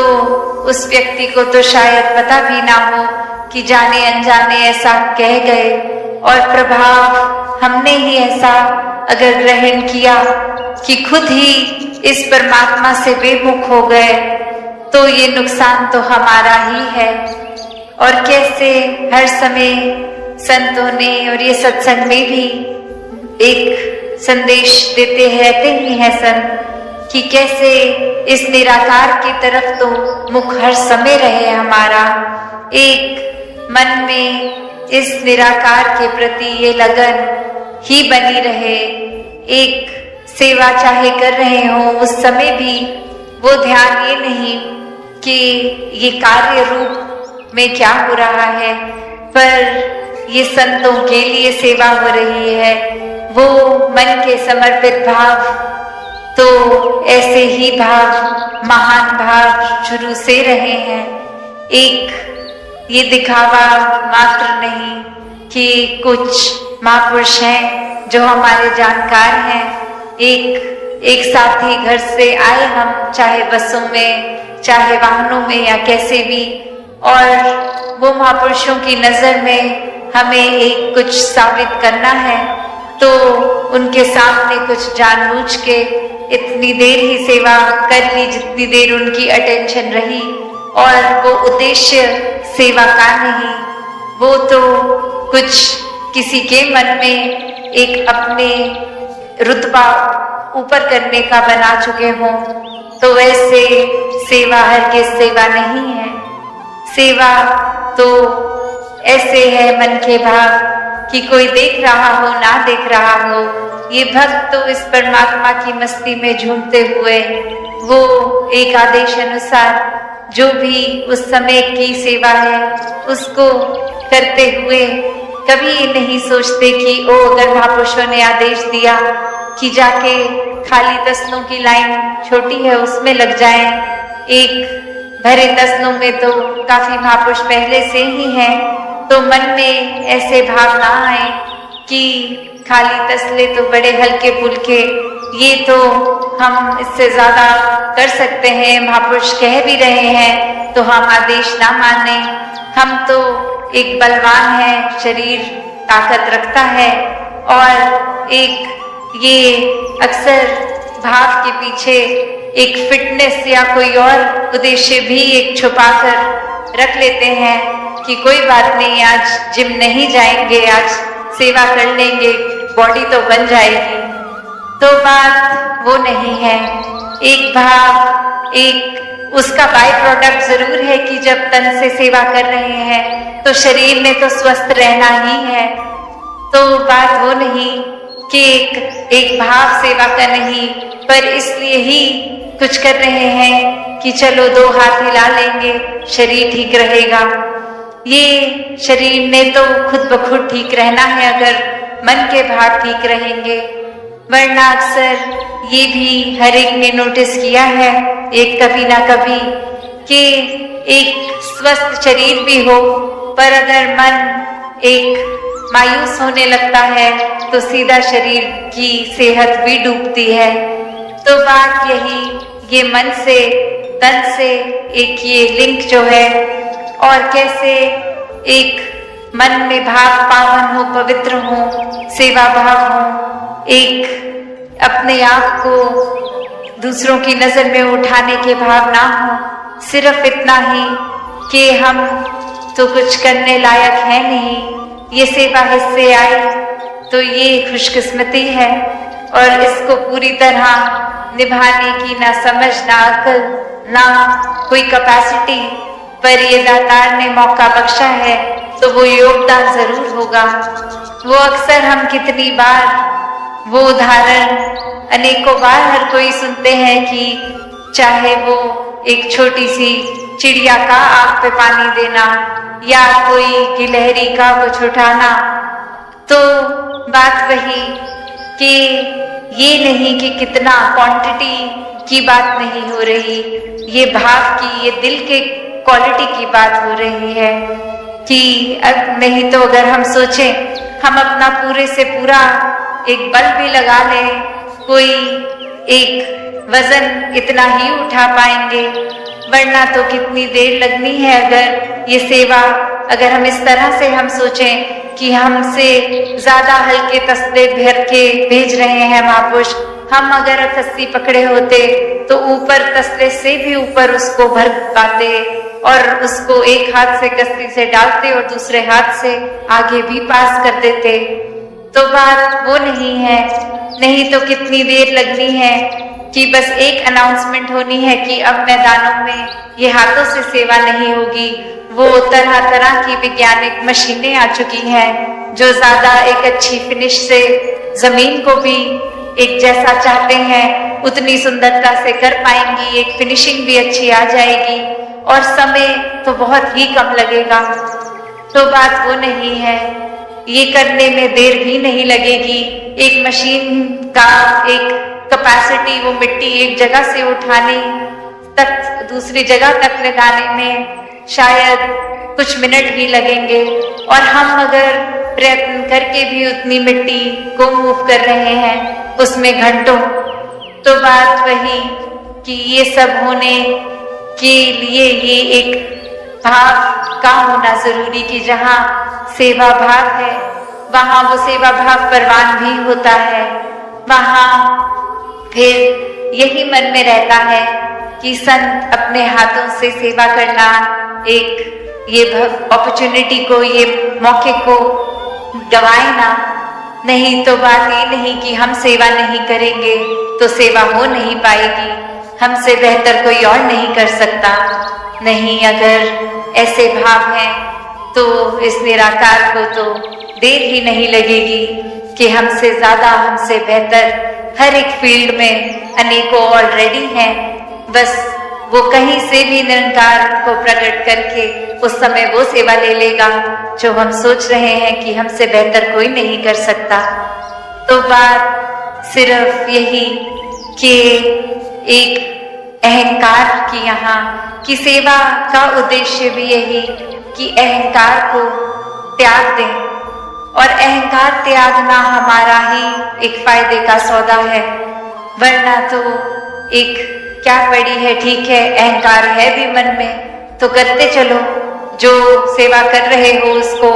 उस व्यक्ति को तो शायद पता भी ना हो कि जाने अनजाने ऐसा कह गए, और प्रभाव हमने ही ऐसा अगर ग्रहण किया कि खुद ही इस परमात्मा से बेमुख हो गए, तो ये नुकसान तो हमारा ही है। और कैसे हर समय संतों ने और ये सत्संग में भी एक संदेश देते रहते ही हैं संत कि कैसे इस निराकार की तरफ तो मुख हर समय रहे हमारा, एक मन में इस निराकार के प्रति ये लगन ही बनी रहे। एक सेवा चाहे कर रहे हो उस समय भी वो ध्यान ये नहीं कि ये कार्य रूप में क्या हो रहा है, पर ये संतों के लिए सेवा हो रही है, वो मन के समर्पित भाव, तो ऐसे ही भाव, महान भाव शुरू से रहे हैं। एक ये दिखावा मात्र नहीं कि कुछ महापुरुष हैं जो हमारे जानकार हैं, एक साथी घर से आए हम, चाहे बसों में, चाहे वाहनों में या कैसे भी, और वो महापुरुषों की नजर में हमें एक कुछ साबित करना है, तो उनके सामने कुछ जानबूझ के इतनी देर ही सेवा कर ली जितनी देर उनकी अटेंशन रही, और वो उद्देश्य सेवा का नहीं, वो तो कुछ किसी के मन में एक अपने रुतबा ऊपर करने का बना चुके हों, तो वैसे सेवा हर के सेवा नहीं है। सेवा तो ऐसे है मन के भाव कि कोई देख रहा हो ना देख रहा हो, ये भक्त तो इस परमात्मा की मस्ती में झूमते हुए वो एक आदेश अनुसार जो भी उस समय की सेवा है उसको करते हुए कभी ये नहीं सोचते कि ओ अगर महापुरुषों ने आदेश दिया कि जाके खाली तस्लों की लाइन छोटी है उसमें लग जाएं, एक भरे तस्लों में तो काफी महापुरुष पहले से ही हैं, तो मन में ऐसे भाव ना आए कि खाली तसले तो बड़े हल्के फुल्के, ये तो हम इससे ज्यादा कर सकते हैं, महापुरुष कह भी रहे हैं तो हम आदेश ना माने, हम तो एक बलवान है, शरीर ताकत रखता है, और एक ये अक्सर भाव के पीछे एक फिटनेस या कोई और उद्देश्य भी एक छुपा कर रख लेते हैं कि कोई बात नहीं, आज जिम नहीं जाएंगे, आज सेवा कर लेंगे, बॉडी तो बन जाएगी। तो बात वो नहीं है। एक भाव, एक उसका बाय प्रोडक्ट जरूर है कि जब तन से सेवा कर रहे हैं तो शरीर में तो स्वस्थ रहना ही है, तो बात वो नहीं कि एक भाव सेवा का नहीं, पर इसलिए ही कुछ कर रहे हैं कि चलो 2 हाथ हिला लेंगे, शरीर ठीक रहेगा। ये शरीर ने तो खुद ब खुद ठीक रहना है अगर मन के भाव ठीक रहेंगे। वरना अक्सर ये भी हर एक ने नोटिस किया है एक कभी ना कभी कि एक स्वस्थ शरीर भी हो पर अगर मन एक मायूस होने लगता है तो सीधा शरीर की सेहत भी डूबती है। तो बात यही, ये मन से तन से एक ये लिंक जो है, और कैसे एक मन में भाव पावन हो, पवित्र हो, सेवा भाव हो, एक अपने आप को दूसरों की नजर में उठाने के भाव ना हो, सिर्फ इतना ही कि हम तो कुछ करने लायक है नहीं, ये सेवा हिस्से आई तो ये खुशकिस्मती है, और इसको पूरी तरह निभाने की ना समझ, ना अकल, ना कोई कैपेसिटी, पर ये दातार ने मौका बख्शा है तो वो योगदान जरूर होगा। वो अक्सर हम कितनी बार वो उदाहरण अनेकों बार हर कोई सुनते हैं कि चाहे वो एक छोटी सी चिड़िया का आग पे पानी देना या कोई गिलहरी का कुछ उठाना, तो बात वही कि ये नहीं कि कितना क्वांटिटी की बात नहीं हो रही, ये भाव की, ये दिल के क्वालिटी की बात हो रही है कि अब नहीं तो अगर हम सोचें हम अपना पूरे से पूरा एक बल भी लगा लें, कोई एक वजन इतना ही उठा पाएंगे, वरना तो कितनी देर लगनी है। अगर ये सेवा, अगर हम इस तरह से हम सोचें कि हमसे ज्यादा हल्के तस्ले भर के भेज रहे हैं महापुरुष, हम अगर कस्सी पकड़े होते तो ऊपर तस्ले से भी ऊपर उसको भर पाते और उसको एक हाथ से कस्सी से डालते और दूसरे हाथ से आगे भी पास कर देते। तो बात वो नहीं है, नहीं तो कितनी देर लगनी है कि बस एक अनाउंसमेंट होनी है कि अब मैदानों में ये हाथों से सेवा नहीं होगी। वो तरह तरह की वैज्ञानिक मशीनें आ चुकी हैं जो ज्यादा एक अच्छी फिनिश से जमीन को भी एक जैसा चाहते हैं उतनी सुंदरता से कर पाएंगी, एक फिनिशिंग भी अच्छी आ जाएगी और समय तो बहुत ही कम लगेगा। तो बात वो नहीं है, ये करने में देर भी नहीं लगेगी। एक मशीन का एक कैपेसिटी, वो मिट्टी एक जगह से उठाने तक दूसरी जगह तक ले जाने में शायद कुछ मिनट ही लगेंगे, और हम अगर प्रयत्न करके भी उतनी मिट्टी को मूव कर रहे हैं उसमें घंटों। तो बात वही कि ये सब होने के लिए ये एक भाव का होना जरूरी, कि जहाँ सेवा भाव है वहाँ वो सेवा भाव परवान भी होता है। वहाँ फिर यही मन में रहता है कि संत अपने हाथों से सेवा करना, एक ये अपॉर्चुनिटी को, ये मौके को गवाए ना। नहीं तो बात ये नहीं कि हम सेवा नहीं करेंगे तो सेवा हो नहीं पाएगी, हमसे बेहतर कोई और नहीं कर सकता। नहीं, अगर ऐसे भाव हैं तो इस निराकार को तो देर ही नहीं लगेगी कि हमसे ज्यादा, हमसे बेहतर हर एक फील्ड में अनेकों ऑलरेडी हैं। बस वो कहीं से भी निरंकार को प्रकट करके उस समय वो सेवा ले लेगा जो हम सोच रहे हैं कि हमसे बेहतर कोई नहीं कर सकता। तो बात सिर्फ यही कि एक अहंकार की, यहाँ की सेवा का उद्देश्य भी यही कि अहंकार को त्याग दें, और अहंकार त्यागना हमारा ही एक फायदे का सौदा है। वरना तो एक क्या पड़ी है, ठीक है अहंकार है भी मन में तो करते चलो, जो सेवा कर रहे हो उसको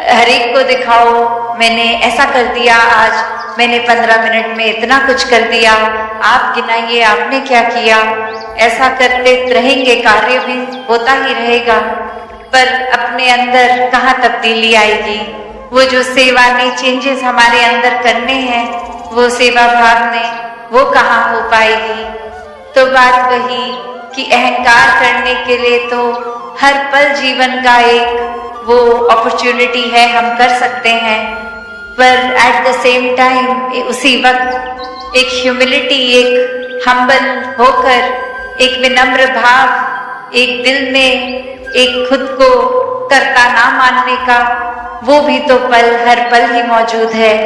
हर एक को दिखाओ, मैंने ऐसा कर दिया, आज मैंने 15 मिनट में इतना कुछ कर दिया, आप गिनाइए आपने क्या किया। ऐसा करते रहेंगे, कार्य भी होता ही रहेगा, पर अपने अंदर कहाँ तब्दीली आएगी। वो जो सेवा ने चेंजेस हमारे अंदर करने हैं, वो सेवा भाव ने वो कहाँ हो पाएगी। तो बात वही कि अहंकार करने के लिए तो हर पल जीवन का एक वो अपॉर्चुनिटी है, हम कर सकते हैं, पर एट द सेम टाइम उसी वक्त एक ह्यूमिलिटी, एक हम्बल होकर, एक विनम्र भाव, एक दिल में एक खुद को कर्ता ना मानने का, वो भी तो पल हर पल ही मौजूद है।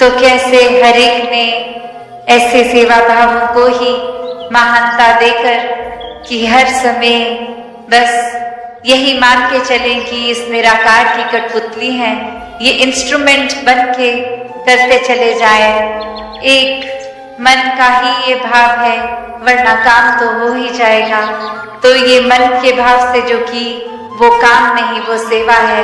तो कैसे हर एक ने ऐसे सेवा भावों को ही महानता देकर कि हर समय बस यही मान के चलें कि इस निराकार की कठपुतली है, ये इंस्ट्रूमेंट बन के करते चले जाएं। एक मन का ही ये भाव है, वरना काम तो हो ही जाएगा। तो ये मन के भाव से जो कि वो काम नहीं, वो सेवा है।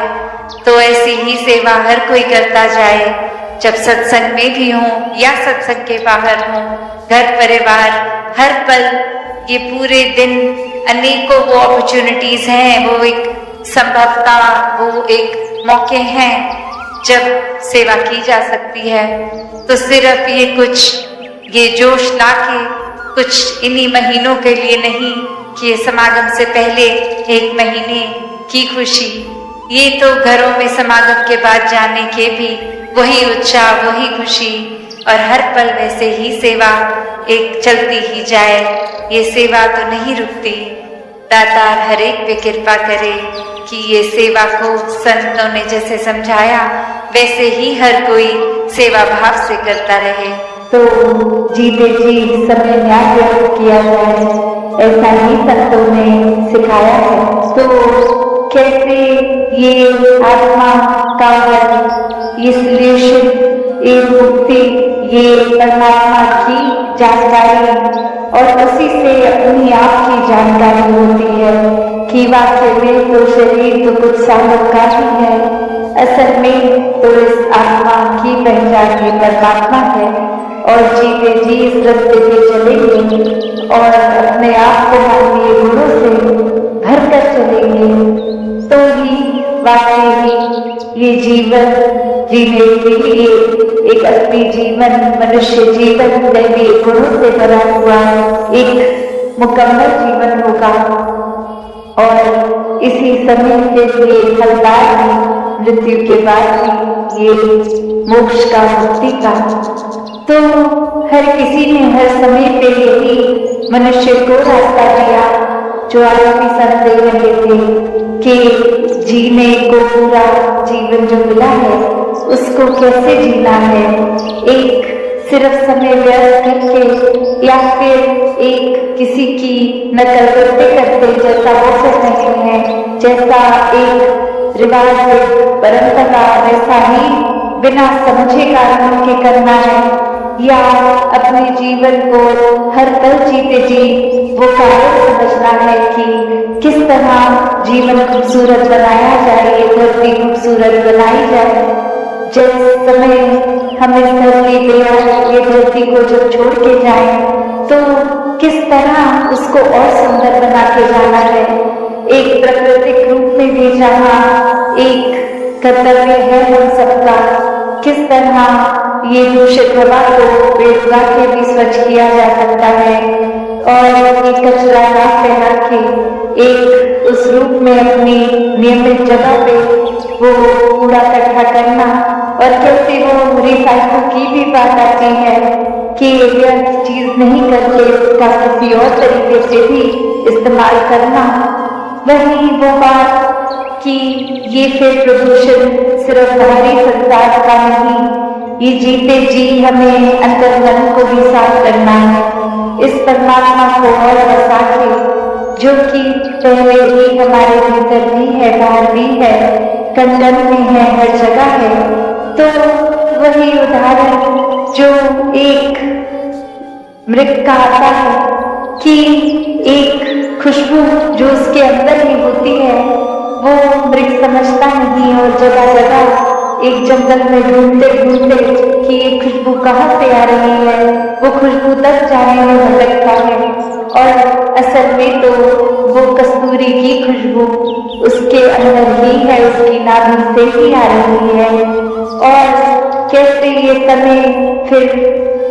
तो ऐसी ही सेवा हर कोई करता जाए, जब सत्संग में भी हो या सत्संग के बाहर हो, घर परिवार, हर पल, ये पूरे दिन अनेकों वो अपॉर्चुनिटीज हैं, वो एक संभवता, वो एक मौके हैं जब सेवा की जा सकती है। तो सिर्फ ये जोश लाके कुछ इन्हीं महीनों के लिए नहीं कि समागम से पहले एक महीने की खुशी, ये तो घरों में समागम के बाद जाने के भी वही उत्साह, वही खुशी, और हर पल वैसे ही सेवा एक चलती ही जाए। ये सेवा तो नहीं रुकती। दातार हर एक पे कृपा करे कि ये सेवा को संतों ने जैसे समझाया वैसे ही हर कोई सेवा भाव से करता रहे। तो जीते जी समय न्याय व्यक्त किया जाए, ऐसा ही संतों ने सिखाया है। तो कैसे ये आत्मा का ये सल्यूशन, ये मुक्ति, ये परमात्मा की जानकारी और उसी से अपनी आप की जानकारी होती है कि वाकई में तो शरीर तो कुछ सालों का ही है, असल में तो इस आत्मा की पहचान ये परमात्मा है। और जीते जी इस रास्ते पे चलेंगे और अपने आप को मानवीय गुणों से भर कर चलेंगे तो ही वाकई ही ये जीवन जीने के लिए एक असली जीवन, मनुष्य जीवन दैवी गुणों से भरा हुआ एक मुकम्मल जीवन होगा। और इसी समय के लिए फलदार भी मृत्यु के बाद भी ये मोक्ष का, मुक्ति का। तो हर किसी ने हर समय पे यही मनुष्य को रास्ता दिया जो आज भी संत दे रहे थे कि जीने को पूरा जीवन जो मिला है उसको कैसे जीना है। एक सिर्फ समय व्यर्थ करके या फिर एक किसी की नकल करते करते जैसा वो कर रहे हैं, जैसा एक रिवाज परंपरा वैसा ही बिना समझे कारणों के करना है, या अपने जीवन को हर पल जीते जी वो कार्य समझना है कि किस तरह जीवन खूबसूरत बनाया जाए, ये धरती खूबसूरत बनाई जाए। जिस समय हम इस धरती पे ये धरती को जब छोड़ के जाए तो किस तरह उसको और सुंदर बना के जाना है। एक प्राकृतिक रूप में भी जहाँ एक कर्तव्य है हम सबका, किस तरह ये दूषित हवा को पेड़ उगा के भी स्वच्छ किया जा सकता है और ये कचरा ना फैला के एक उस रूप में अपनी नियमित जगह पे वो कूड़ा इकट्ठा करना। और कैसे वो रिसाइकिल की भी बात आती है कि व्यर्थ चीज नहीं करके उसका किसी और तरीके से भी इस्तेमाल करना। वही वो बात कि ये फिर प्रदूषण सिर्फ बाहरी संसार का नहीं, ये जीते जी हमें अंतर मन को भी साफ करना है, इस परमात्मा को और बसा के जो कि पहले ही हमारे भीतर भी है, बाहर भी है, कंडन में है, हर जगह है। तो वही उदाहरण जो एक मृग का आता है कि एक खुशबू जो उसके अंदर ही होती है वो मृग समझता नहीं और जगह जगह एक जंगल में ढूंढते ढूंढते कि ये खुशबू कहाँ से आ रही है, वो खुशबू तक जाने में भटकता है और असल में तो वो कस्तूरी की खुशबू उसके अंदर ही है, उसकी नाभि से ही आ रही है। और कैसे ये समय फिर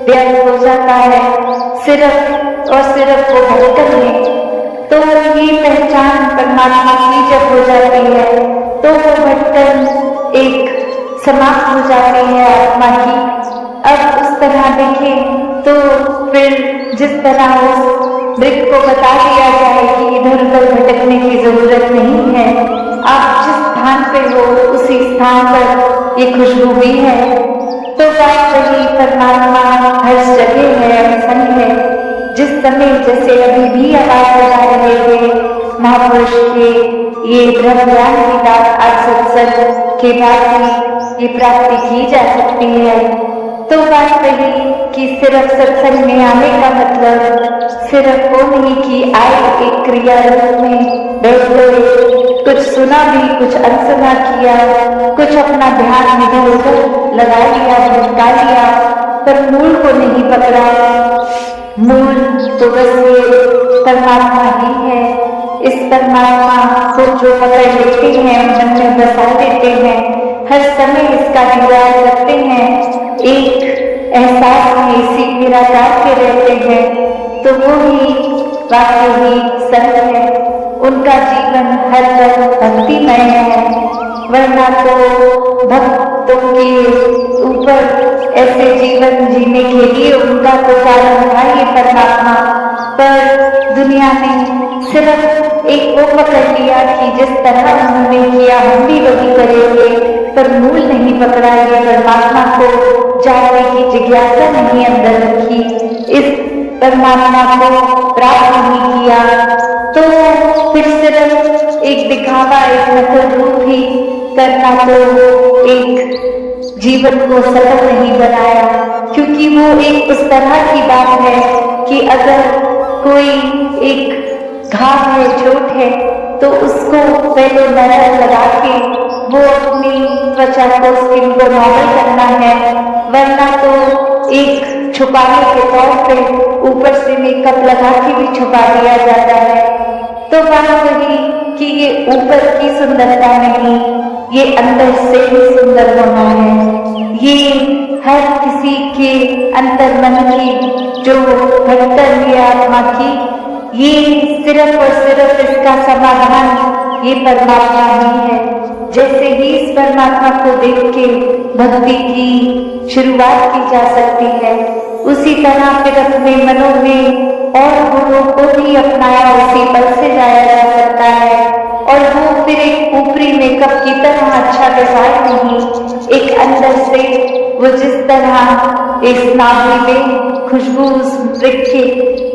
व्यर्थ हो जाता है सिर्फ और सिर्फ वो भटकन में। तो ये पहचान परमात्मा की जब हो जाती है तो वो भटकन एक समाप्त हो जाती है आत्मा की। अब उस तरह देखें तो फिर जिस तरह उस मृग को बता दिया जाए कि इधर उधर भटकने की जरूरत नहीं है, आप जिस स्थान पे हो उसी स्थान पर ये खुशबू भी है। तो बात वही, परमात्मा हर जगह है, असंग है। जिस समय जैसे अभी भी आवाज लगा रहे थे महापुरुष के ये ब्रह्म ज्ञान की बात आज सत्संग के बाद ही ये प्राप्ति की जा सकती है। तो बात वही कि सिर्फ सत्संग में आने का मतलब सिर्फ वो नहीं कि आए एक क्रिया रूप में बैठ गए, कुछ सुना भी, कुछ अनसुना किया, कुछ अपना ध्यान इधर उधर लगा लिया, भटका लिया, पर मूल को नहीं पकड़ा। मूल तो बस ये परमात्मा ही है। इस परमात्मा को जो पकड़ लेते हैं, मन में बसा देते हैं, हर समय इसका दीदार करते हैं, एक एहसास में इसी निराकार के रहते हैं, तो वो ही वाकई संत है। उनका जीवन हर पल भक्तिमय है, वरना तो भक्तों के ऊपर ऐसे जीवन जीने के लिए उनका तो कारण था ये परमात्मा। पर दुनिया में सिर्फ एक वो पकड़ लिया कि जिस तरह उन्होंने किया हम भी वही करेंगे, पर मूल नहीं पकड़ा, ये परमात्मा को जानने की जिज्ञासा नहीं अंदर रखी, इस परमात्मा को प्राप्त नहीं किया, तो फिर सिर्फ एक दिखावा, एक नकल रूप ही करना तो एक जीवन को सफल नहीं बनाया। क्योंकि वो एक उस तरह की बात है कि अगर कोई एक घाव है, चोट है, तो उसको पहले नरम लगा के वो अपनी त्वचा को, स्किन को नॉर्मल करना है, वरना तो एक छुपाने के तौर पे ऊपर से मेकअप लगा के भी छुपा दिया जाता है। तो बात वही कि ये ऊपर की सुंदरता नहीं, ये अंदर से भी सुंदर होना है। ये हर किसी के अंतर मन की जो भटकर है आत्मा की, ये सिर्फ और सिर्फ इसका समाधान ये परमात्मा ही है। जैसे ही इस परमात्मा को देख के भक्ति की शुरुआत की जा सकती है, उसी तरह फिर अपने मनों में और गुणों को भी अपनाया उसी पल से जाया जा सकता है। और वो फिर एक ऊपरी मेकअप की तरह अच्छा डिजाइन नहीं, एक अंदर से वो जिस तरह इस नाभि में खुशबू वृक्ष,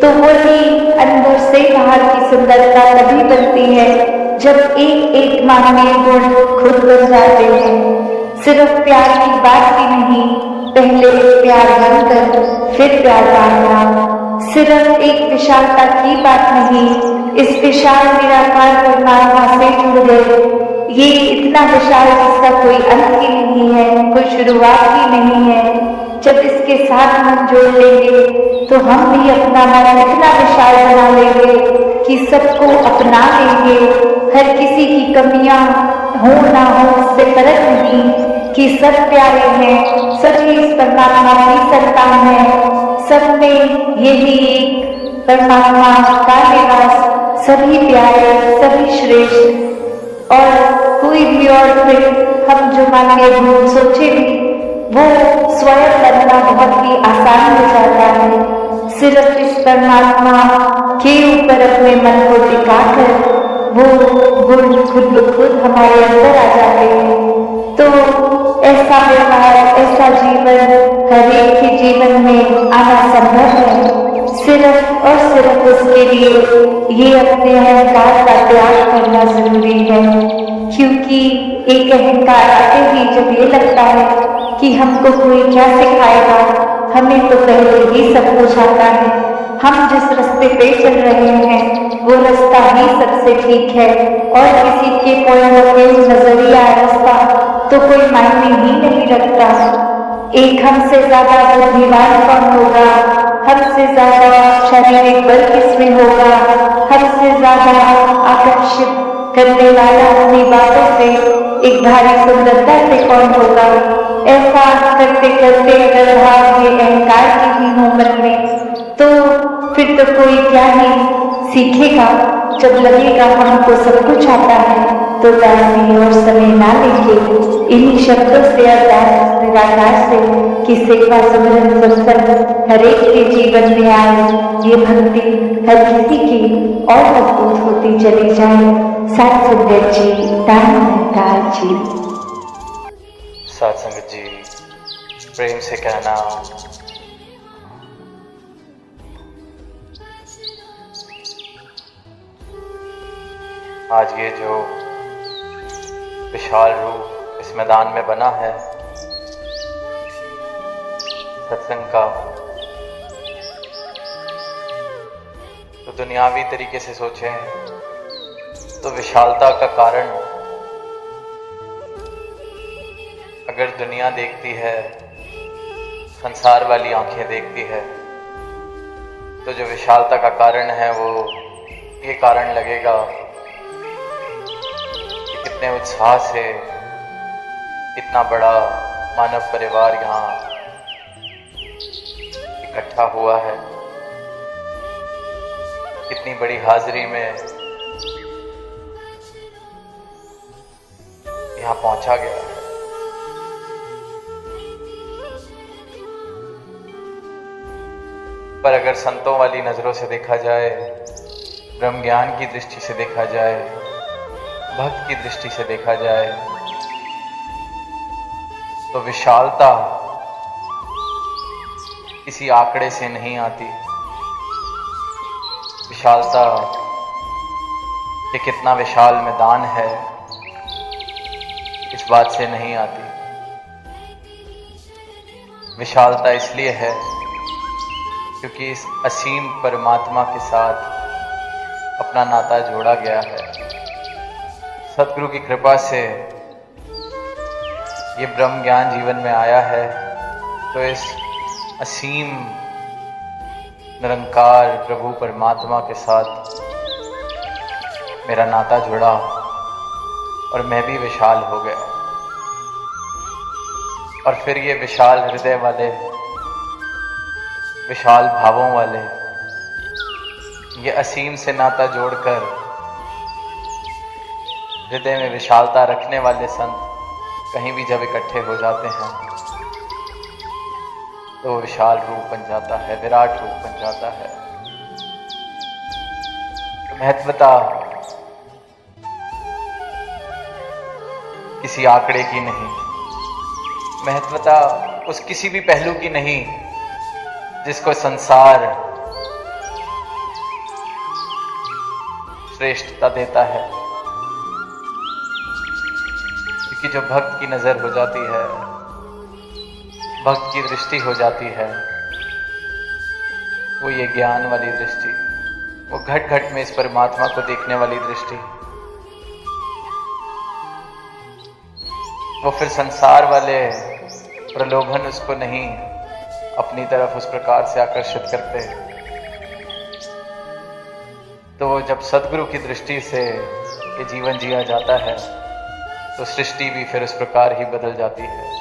तो वही अंदर से बाहर की सुंदरता तभी बनती है जब एक एक मानवीय गुण खुद बन जाते हैं। सिर्फ प्यार की बात ही नहीं, पहले प्यार बनकर फिर प्यार बांटना। सिर्फ एक विशालता की बात नहीं, इस विशाल निराकार परमात्मा से जुड़ गए। ये इतना विशाल जिसका कोई अंत ही नहीं है, कोई शुरुआत ही नहीं है। जब इसके साथ मन जोड़ लेंगे तो हम भी अपना मन इतना विशाल बना लेंगे कि सबको अपना लेंगे। हर किसी की कमियां हो ना हो उससे फर्क नहीं, कि सब प्यारे हैं, सभी इस परमात्मा की संतान है। सब में यही एक परमात्मा का निवास, सभी प्यारे, सभी श्रेष्ठ। और कोई भी और फिर हम जो मानवीय गुण सोचे भी, वो स्वयं बनना बहुत ही आसान हो जाता है। सिर्फ इस परमात्मा के ऊपर अपने मन को टिकाकर वो गुण खुद ब खुद हमारे अंदर आ जाते हैं। तो ऐसा व्यवहार, ऐसा जीवन हर एक के जीवन में आना संभव है। सिर्फ और सिर्फ उसके लिए ये अपने अहंकार का त्याग करना जरूरी है। क्योंकि एक अहंकार आते ही जब ये लगता है कि हमको कोई क्या सिखाएगा, हमें तो पहले ही सब कुछ आता है, हम जिस रास्ते पे चल रहे हैं वो रास्ता ही सबसे ठीक है, और किसी के पॉइंट ऑफ व्यू, नजरिया, रास्ता तो कोई मायने ही नहीं रखता। एक हमसे ज्यादा बुद्धिमान कौन होगा, हमसे ज्यादा शारीरिक बल किसमें होगा, हमसे ज्यादा आकर्षित करने वाला अपनी बातों से एक भारी सुंदरता से कौन होगा। ऐसा करते करते अगर ये अहंकार की ही हो मन में, तो फिर तो कोई क्या ही सीखेगा। जब लगेगा हमको सब कुछ आता है, तो दासी और समय ना लेके इन्हीं शब्दों से अरदास निराकार से कि सेवा सुमरन सत्संग हर एक के जीवन में आए, ये भक्ति हर किसी की और मजबूत होती चली जाए। सात संगत जी, दान जी। सात संगत जी, प्रेम से कहना, आज ये जो विशाल रूप इस मैदान में बना है सत्संग का, तो दुनियावी तरीके से सोचें तो विशालता का कारण, अगर दुनिया देखती है, संसार वाली आंखें देखती है, तो जो विशालता का कारण है वो ये कारण लगेगा कि कितने उत्साह से इतना बड़ा मानव परिवार यहाँ इकट्ठा हुआ है, कितनी बड़ी हाजिरी में यहाँ पहुंचा गया है। पर अगर संतों वाली नजरों से देखा जाए, ब्रह्म ज्ञान की दृष्टि से देखा जाए, भक्त की दृष्टि से देखा जाए, तो विशालता किसी आंकड़े से नहीं आती। विशालता ये कितना विशाल मैदान है, इस बात से नहीं आती। विशालता इसलिए है क्योंकि इस असीम परमात्मा के साथ अपना नाता जोड़ा गया है। सतगुरु की कृपा से ये ब्रह्म ज्ञान जीवन में आया है, तो इस असीम निरंकार प्रभु परमात्मा के साथ मेरा नाता जुड़ा और मैं भी विशाल हो गया। और फिर ये विशाल हृदय वाले, विशाल भावों वाले, ये असीम से नाता जोड़कर हृदय में विशालता रखने वाले संत कहीं भी जब इकट्ठे हो जाते हैं तो विशाल रूप बन जाता है, विराट रूप बन जाता है। तो महत्वता किसी आंकड़े की नहीं, महत्वता उस किसी भी पहलू की नहीं जिसको संसार श्रेष्ठता देता है। क्योंकि जो भक्त की नजर हो जाती है, भक्त की दृष्टि हो जाती है, वो ये ज्ञान वाली दृष्टि, वो घट घट में इस परमात्मा को देखने वाली दृष्टि, वो फिर संसार वाले प्रलोभन उसको नहीं अपनी तरफ उस प्रकार से आकर्षित करते। तो जब सद्गुरु की दृष्टि से ये जीवन जिया जाता है तो सृष्टि भी फिर उस प्रकार ही बदल जाती है।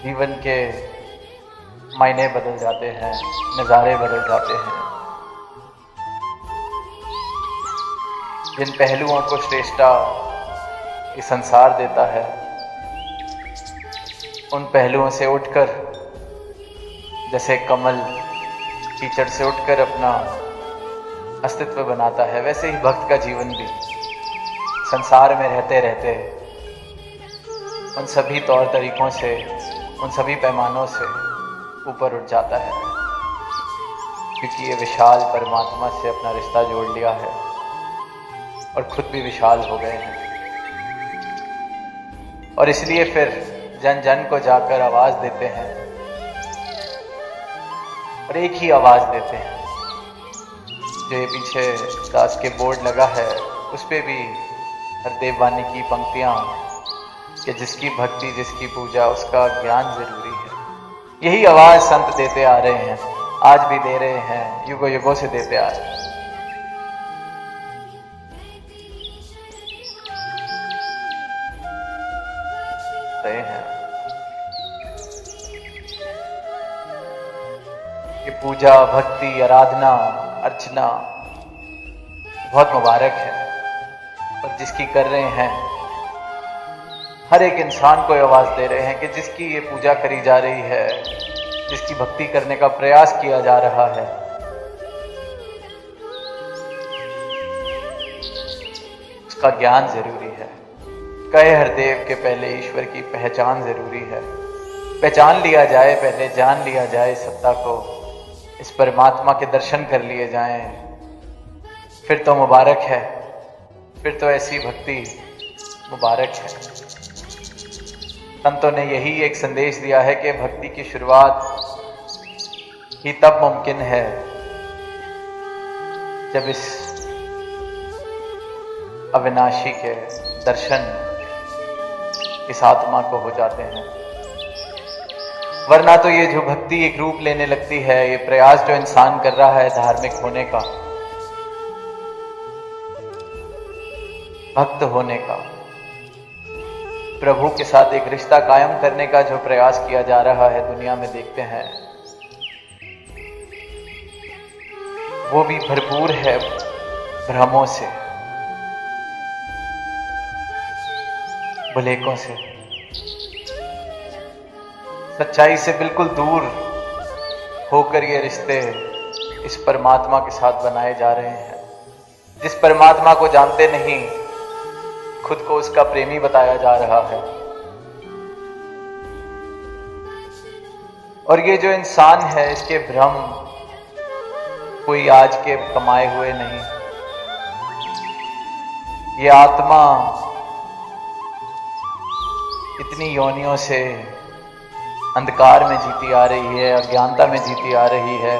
जीवन के मायने बदल जाते हैं, नज़ारे बदल जाते हैं। जिन पहलुओं को श्रेष्ठता ये संसार देता है, उन पहलुओं से उठकर, जैसे कमल कीचड़ से उठकर अपना अस्तित्व बनाता है, वैसे ही भक्त का जीवन भी संसार में रहते रहते उन सभी तौर तरीकों से, उन सभी पैमानों से ऊपर उठ जाता है। क्योंकि ये विशाल परमात्मा से अपना रिश्ता जोड़ लिया है और खुद भी विशाल हो गए हैं। और इसलिए फिर जन जन को जाकर आवाज देते हैं, और एक ही आवाज देते हैं। जो ये पीछे दास के बोर्ड लगा है उस पे भी हरदेव वाणी की पंक्तियां कि जिसकी भक्ति, जिसकी पूजा, उसका ज्ञान जरूरी है। यही आवाज संत देते आ रहे हैं, आज भी दे रहे हैं, युगों युगों से देते आ रहे हैं। ये पूजा, भक्ति, आराधना, अर्चना बहुत मुबारक है, और जिसकी कर रहे हैं हर एक इंसान को आवाज दे रहे हैं कि जिसकी ये पूजा करी जा रही है, जिसकी भक्ति करने का प्रयास किया जा रहा है, उसका ज्ञान जरूरी है, कहे हरदेव के पहले ईश्वर की पहचान जरूरी है। पहचान लिया जाए, पहले जान लिया जाए सत्ता को, इस परमात्मा के दर्शन कर लिए जाएं, फिर तो मुबारक है, फिर तो ऐसी भक्ति मुबारक है। संतों ने यही एक संदेश दिया है कि भक्ति की शुरुआत ही तब मुमकिन है जब इस अविनाशी के दर्शन इस आत्मा को हो जाते हैं। वरना तो ये जो भक्ति एक रूप लेने लगती है, ये प्रयास जो इंसान कर रहा है धार्मिक होने का, भक्त होने का, प्रभु के साथ एक रिश्ता कायम करने का जो प्रयास किया जा रहा है दुनिया में देखते हैं, वो भी भरपूर है भ्रमों से, भुलेखों से, सच्चाई से बिल्कुल दूर होकर ये रिश्ते इस परमात्मा के साथ बनाए जा रहे हैं, जिस परमात्मा को जानते नहीं खुद को उसका प्रेमी बताया जा रहा है। और ये जो इंसान है, इसके भ्रम कोई आज के कमाए हुए नहीं। ये आत्मा इतनी योनियों से अंधकार में जीती आ रही है, अज्ञानता में जीती आ रही है।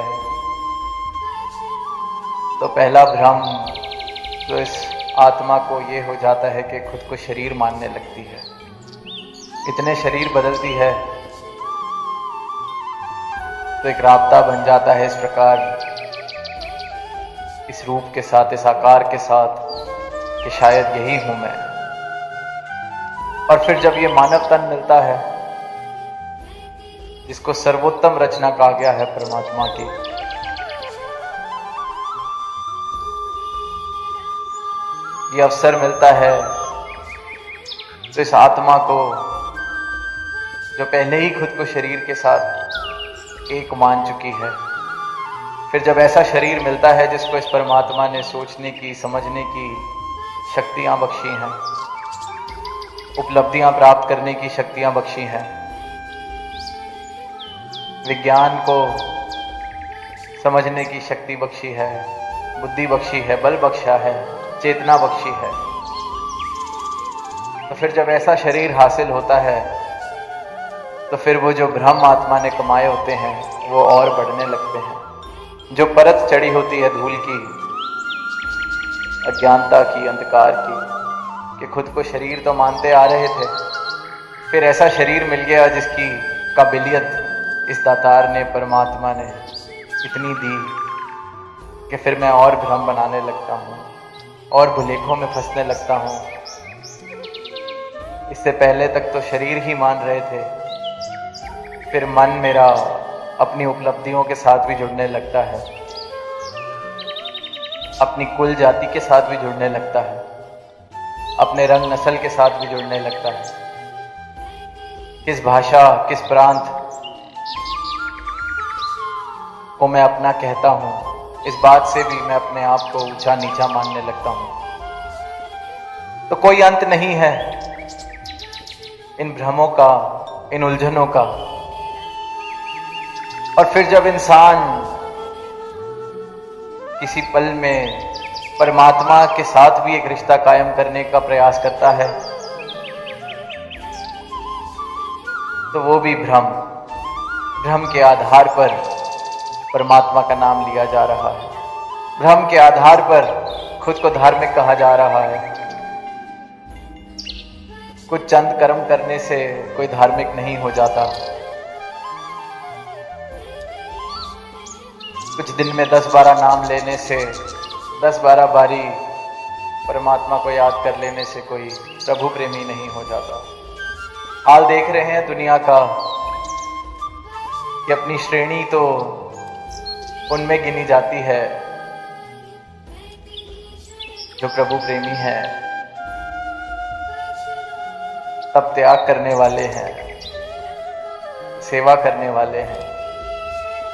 तो पहला भ्रम तो इस आत्मा को ये हो जाता है कि खुद को शरीर मानने लगती है, इतने शरीर बदलती है तो एक राब्ता बन जाता है इस प्रकार, इस रूप के साथ, इस आकार के साथ कि शायद यही हूं मैं। और फिर जब ये मानव तन मिलता है, जिसको सर्वोत्तम रचना कहा गया है परमात्मा की, ये अवसर मिलता है, तो इस आत्मा को जो पहले ही खुद को शरीर के साथ एक मान चुकी है, फिर जब ऐसा शरीर मिलता है जिसको इस परमात्मा ने सोचने की, समझने की शक्तियां बख्शी हैं, उपलब्धियां प्राप्त करने की शक्तियां बख्शी हैं, विज्ञान को समझने की शक्ति बख्शी है, बुद्धि बख्शी है, बल बख्शा है, चेतना बख्शी है, तो फिर जब ऐसा शरीर हासिल होता है तो फिर वो जो भ्रम आत्मा ने कमाए होते हैं वो और बढ़ने लगते हैं। जो परत चढ़ी होती है धूल की, अज्ञानता की, अंधकार की, कि खुद को शरीर तो मानते आ रहे थे, फिर ऐसा शरीर मिल गया जिसकी काबिलियत इस दातार ने, परमात्मा ने इतनी दी कि फिर मैं और भ्रम बनाने लगता हूँ और भुलेखों में फंसने लगता हूँ। इससे पहले तक तो शरीर ही मान रहे थे, फिर मन मेरा अपनी उपलब्धियों के साथ भी जुड़ने लगता है, अपनी कुल जाति के साथ भी जुड़ने लगता है, अपने रंग नस्ल के साथ भी जुड़ने लगता है, किस भाषा, किस प्रांत को मैं अपना कहता हूँ, इस बात से भी मैं अपने आप को ऊंचा नीचा मानने लगता हूँ। तो कोई अंत नहीं है इन भ्रमों का, इन उलझनों का। और फिर जब इंसान किसी पल में परमात्मा के साथ भी एक रिश्ता कायम करने का प्रयास करता है, तो वो भी भ्रम के आधार पर परमात्मा का नाम लिया जा रहा है, भ्रम के आधार पर खुद को धार्मिक कहा जा रहा है। कुछ चंद कर्म करने से कोई धार्मिक नहीं हो जाता, कुछ दिन में 10-12 नाम लेने से, 10-12 बारी परमात्मा को याद कर लेने से कोई प्रभु प्रेमी नहीं हो जाता। हाल देख रहे हैं दुनिया का कि अपनी श्रेणी तो उनमें गिनी जाती है जो प्रभु प्रेमी हैं, तब त्याग करने वाले हैं, सेवा करने वाले हैं,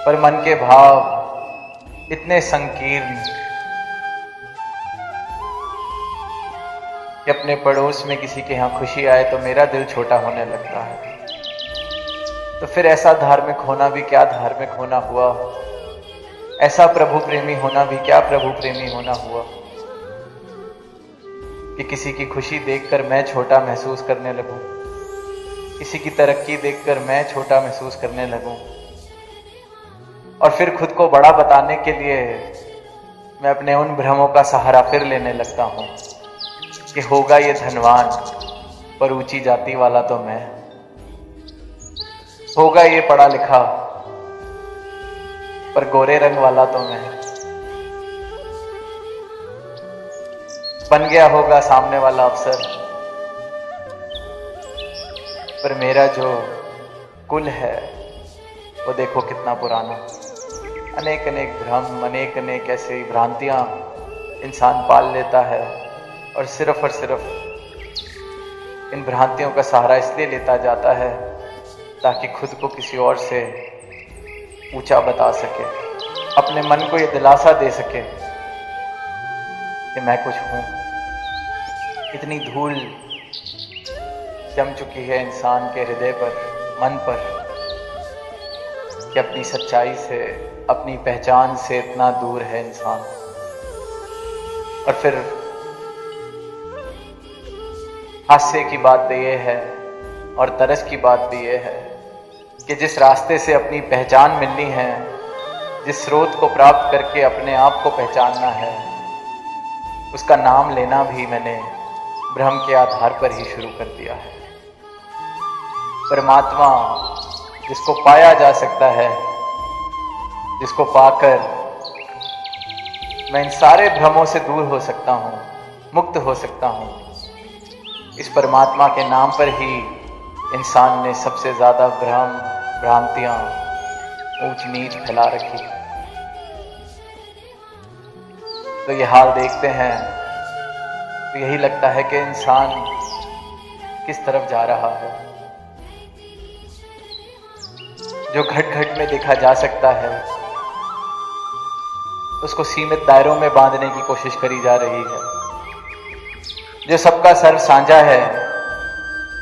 पर मन के भाव इतने संकीर्ण कि अपने पड़ोस में किसी के यहाँ खुशी आए तो मेरा दिल छोटा होने लगता है। तो फिर ऐसा धार्मिक होना भी क्या धार्मिक होना हुआ, ऐसा प्रभु प्रेमी होना भी क्या प्रभु प्रेमी होना हुआ कि किसी की खुशी देखकर मैं छोटा महसूस करने लगूं, किसी की तरक्की देखकर मैं छोटा महसूस करने लगूं, और फिर खुद को बड़ा बताने के लिए मैं अपने उन भ्रमों का सहारा फिर लेने लगता हूं कि होगा ये धनवान पर ऊंची जाति वाला तो मैं, होगा ये पढ़ा लिखा पर गोरे रंग वाला तो मैं, बन गया होगा सामने वाला अफसर पर मेरा जो कुल है वो देखो कितना पुराना। अनेक अनेक भ्रम, अनेक अनेक ऐसी भ्रांतियां इंसान पाल लेता है और सिर्फ इन भ्रांतियों का सहारा इसलिए लेता जाता है ताकि खुद को किसी और से ऊंचा बता सके, अपने मन को ये दिलासा दे सके कि मैं कुछ हूं। इतनी धूल जम चुकी है इंसान के हृदय पर, मन पर, कि अपनी सच्चाई से, अपनी पहचान से इतना दूर है इंसान। और फिर हास्य की बात तो ये है और तरस की बात भी ये है कि जिस रास्ते से अपनी पहचान मिलनी है, जिस स्रोत को प्राप्त करके अपने आप को पहचानना है, उसका नाम लेना भी मैंने भ्रम के आधार पर ही शुरू कर दिया है। परमात्मा जिसको पाया जा सकता है, जिसको पाकर मैं इन सारे भ्रमों से दूर हो सकता हूँ, मुक्त हो सकता हूँ, इस परमात्मा के नाम पर ही इंसान ने सबसे ज्यादा भ्रम, भ्रांतियां, ऊंच नीच फैला रखी। तो ये हाल देखते हैं तो यही लगता है कि इंसान किस तरफ जा रहा है। जो घट घट में देखा जा सकता है उसको सीमित दायरों में बांधने की कोशिश करी जा रही है। जो सबका सर्व साझा है,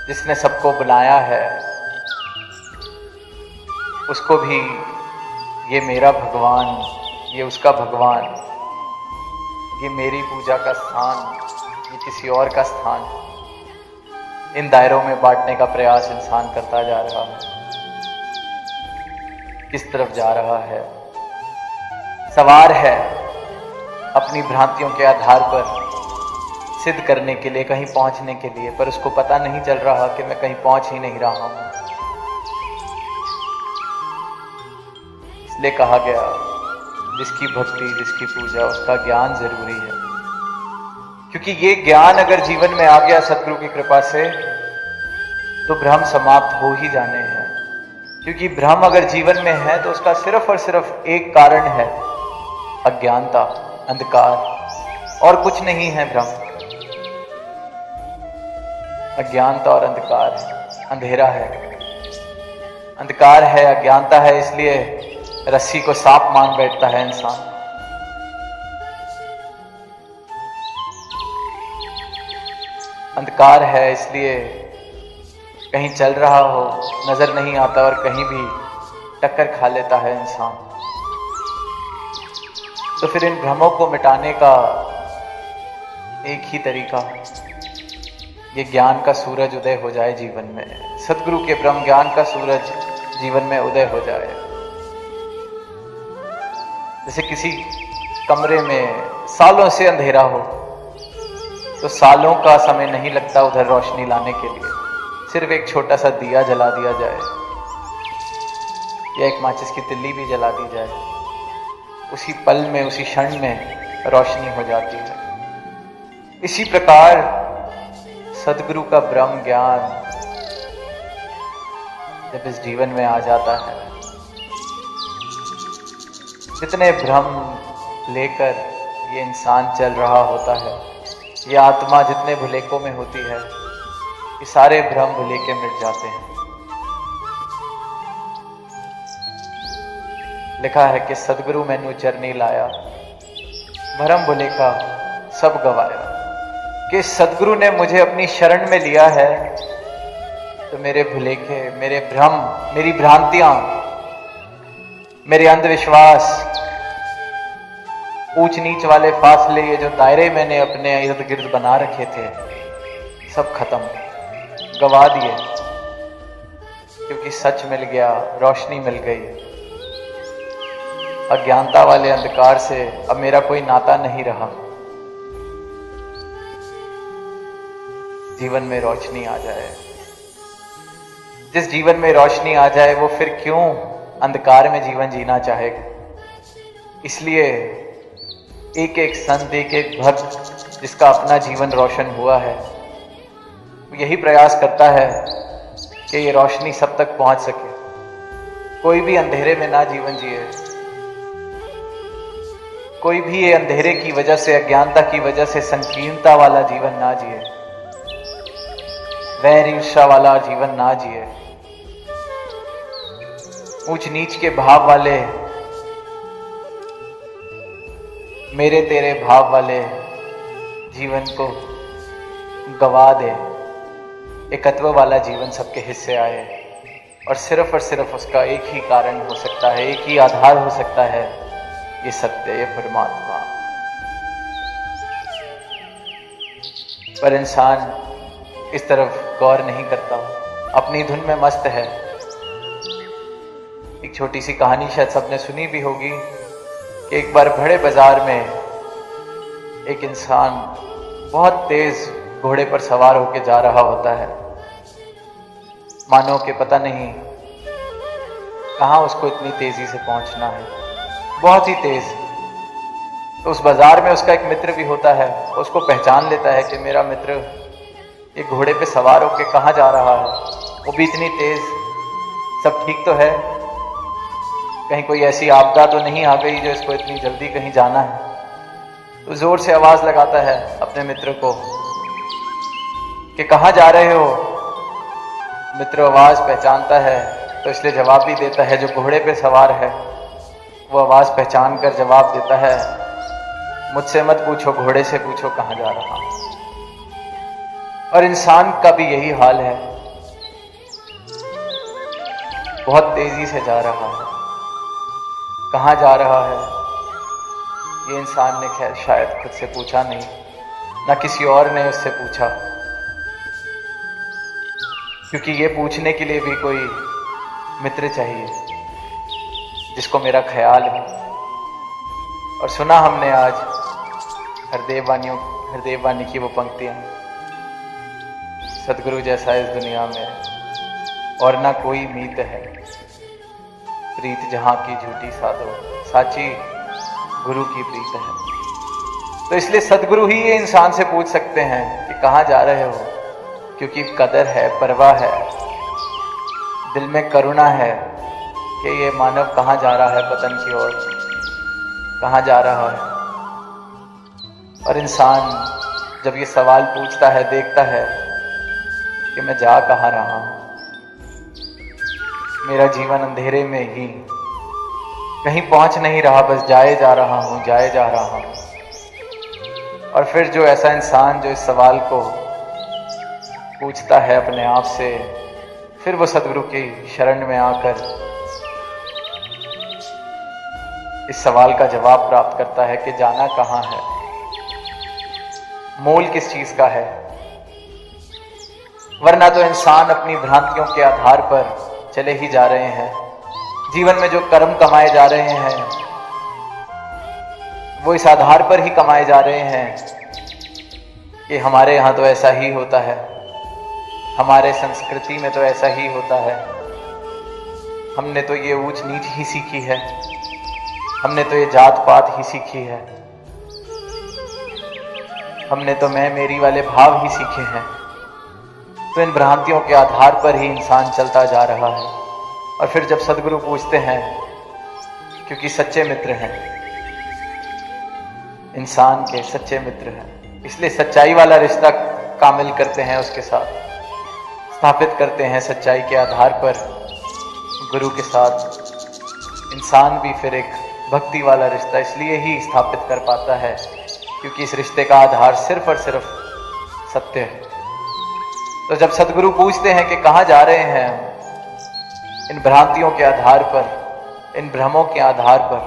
जिसने सबको बनाया है, उसको भी ये मेरा भगवान, ये उसका भगवान, ये मेरी पूजा का स्थान, ये किसी और का स्थान, इन दायरों में बांटने का प्रयास इंसान करता जा रहा है। किस तरफ जा रहा है? सवार है अपनी भ्रांतियों के आधार पर सिद्ध करने के लिए, कहीं पहुंचने के लिए, पर उसको पता नहीं चल रहा कि मैं कहीं पहुंच ही नहीं रहा हूं। इसलिए कहा गया जिसकी भक्ति, जिसकी पूजा, उसका ज्ञान जरूरी है, क्योंकि ये ज्ञान अगर जीवन में आ गया सतगुरु की कृपा से तो भ्रम समाप्त हो ही जाने हैं। क्योंकि भ्रम अगर जीवन में है तो उसका सिर्फ और सिर्फ एक कारण है, अज्ञानता, अंधकार, और कुछ नहीं है। भ्रम अज्ञानता और अंधकार है, अंधेरा है, अंधकार है, अज्ञानता है, इसलिए रस्सी को सांप मान बैठता है इंसान। अंधकार है इसलिए कहीं चल रहा हो नजर नहीं आता और कहीं भी टक्कर खा लेता है इंसान। तो फिर इन भ्रमों को मिटाने का एक ही तरीका, ये ज्ञान का सूरज उदय हो जाए जीवन में, सतगुरु के ब्रह्म ज्ञान का सूरज जीवन में उदय हो जाए। जैसे किसी कमरे में सालों से अंधेरा हो तो सालों का समय नहीं लगता उधर रोशनी लाने के लिए, सिर्फ एक छोटा सा दिया जला दिया जाए या एक माचिस की तिल्ली भी जला दी जाए, उसी पल में, उसी क्षण में रोशनी हो जाती है। इसी प्रकार सद्गुरु का ब्रह्म ज्ञान जब इस जीवन में आ जाता है, जितने भ्रम लेकर ये इंसान चल रहा होता है, ये आत्मा जितने भुलेकों में होती है, ये सारे भ्रम भुलेके मिट जाते हैं। लिखा है कि सदगुरु मैनू चरनी लाया, भरम भुलेखा सब गवाया। कि सदगुरु ने मुझे अपनी शरण में लिया है तो मेरे भुलेखे, मेरे भ्रम, मेरी भ्रांतियां, मेरे अंधविश्वास, ऊंच नीच वाले फासले, ये जो दायरे मैंने अपने इर्द गिर्द बना रखे थे, सब खत्म, गवा दिए, क्योंकि सच मिल गया, रोशनी मिल गई। अज्ञानता वाले अंधकार से अब मेरा कोई नाता नहीं रहा। जीवन में रोशनी आ जाए। जिस जीवन में रोशनी आ जाए वो फिर क्यों अंधकार में जीवन जीना चाहेगा। इसलिए एक एक संत, एक एक भक्त जिसका अपना जीवन रोशन हुआ है, वो यही प्रयास करता है कि ये रोशनी सब तक पहुंच सके। कोई भी अंधेरे में ना जीवन जिए, कोई भी ये अंधेरे की वजह से, अज्ञानता की वजह से संकीर्णता वाला जीवन ना जिए, वैर ईर्ष्या वाला जीवन ना जिए, ऊंच नीच के भाव वाले, मेरे तेरे भाव वाले जीवन को गवा दे। एकत्व वाला जीवन सबके हिस्से आए और सिर्फ उसका एक ही कारण हो सकता है, एक ही आधार हो सकता है, ये सत्य, ये परमात्मा। पर इंसान इस तरफ गौर नहीं करता, अपनी धुन में मस्त है। एक छोटी सी कहानी शायद सबने सुनी भी होगी कि एक बार बड़े बाजार में एक इंसान बहुत तेज घोड़े पर सवार होकर जा रहा होता है। मानो कि पता नहीं कहां उसको इतनी तेजी से पहुंचना है, बहुत ही तेज। तो उस बाजार में उसका एक मित्र भी होता है, उसको पहचान लेता है कि मेरा मित्र एक घोड़े पे सवार होकर कहाँ जा रहा है, वो भी इतनी तेज, सब ठीक तो है, कहीं कोई ऐसी आपदा तो नहीं आ गई जो इसको इतनी जल्दी कहीं जाना है। तो जोर से आवाज लगाता है अपने मित्र को कि कहाँ जा रहे हो। मित्र आवाज पहचानता है तो इसलिए जवाब भी देता है। जो घोड़े पे सवार है वो आवाज पहचान कर जवाब देता है, मुझसे मत पूछो, घोड़े से पूछो कहाँ जा रहा हूं। और इंसान का भी यही हाल है, बहुत तेजी से जा रहा है। कहाँ जा रहा है ये इंसान ने खैर शायद खुद से पूछा नहीं, ना किसी और ने उससे पूछा, क्योंकि ये पूछने के लिए भी कोई मित्र चाहिए जिसको मेरा ख्याल है। और सुना हमने आज हरदेव वाणी की वो पंक्तियां, सदगुरु जैसा इस दुनिया में और ना कोई मीत है, प्रीत जहां की झूठी साधो, साची गुरु की प्रीत है। तो इसलिए सदगुरु ही ये इंसान से पूछ सकते हैं कि कहाँ जा रहे हो, क्योंकि कदर है, परवाह है, दिल में करुणा है कि ये मानव कहाँ जा रहा है, पतन की ओर कहाँ जा रहा है। और इंसान जब ये सवाल पूछता है, देखता है कि मैं जा कहाँ रहा हूँ, मेरा जीवन अंधेरे में ही कहीं पहुंच नहीं रहा, बस जाए जा रहा हूँ, जाए जा रहा हूँ। और फिर जो ऐसा इंसान जो इस सवाल को पूछता है अपने आप से, फिर वो सदगुरु की शरण में आकर इस सवाल का जवाब प्राप्त करता है कि जाना कहाँ है, मूल किस चीज का है। वरना तो इंसान अपनी भ्रांतियों के आधार पर चले ही जा रहे हैं। जीवन में जो कर्म कमाए जा रहे हैं वो इस आधार पर ही कमाए जा रहे हैं कि हमारे यहाँ तो ऐसा ही होता है, हमारे संस्कृति में तो ऐसा ही होता है, हमने तो ये ऊंच नीच ही सीखी है, हमने तो ये जात पात ही सीखी है, हमने तो मैं मेरी वाले भाव ही सीखे हैं। तो इन भ्रांतियों के आधार पर ही इंसान चलता जा रहा है। और फिर जब सदगुरु पूछते हैं, क्योंकि सच्चे मित्र हैं, इंसान के सच्चे मित्र हैं, इसलिए सच्चाई वाला रिश्ता कामिल करते हैं, उसके साथ स्थापित करते हैं सच्चाई के आधार पर गुरु के साथ। इंसान भी फिर एक भक्ति वाला रिश्ता इसलिए ही स्थापित कर पाता है क्योंकि इस रिश्ते का आधार सिर्फ और सिर्फ सत्य है। तो जब सदगुरु पूछते हैं कि कहाँ जा रहे हैं इन भ्रांतियों के आधार पर, इन भ्रमों के आधार पर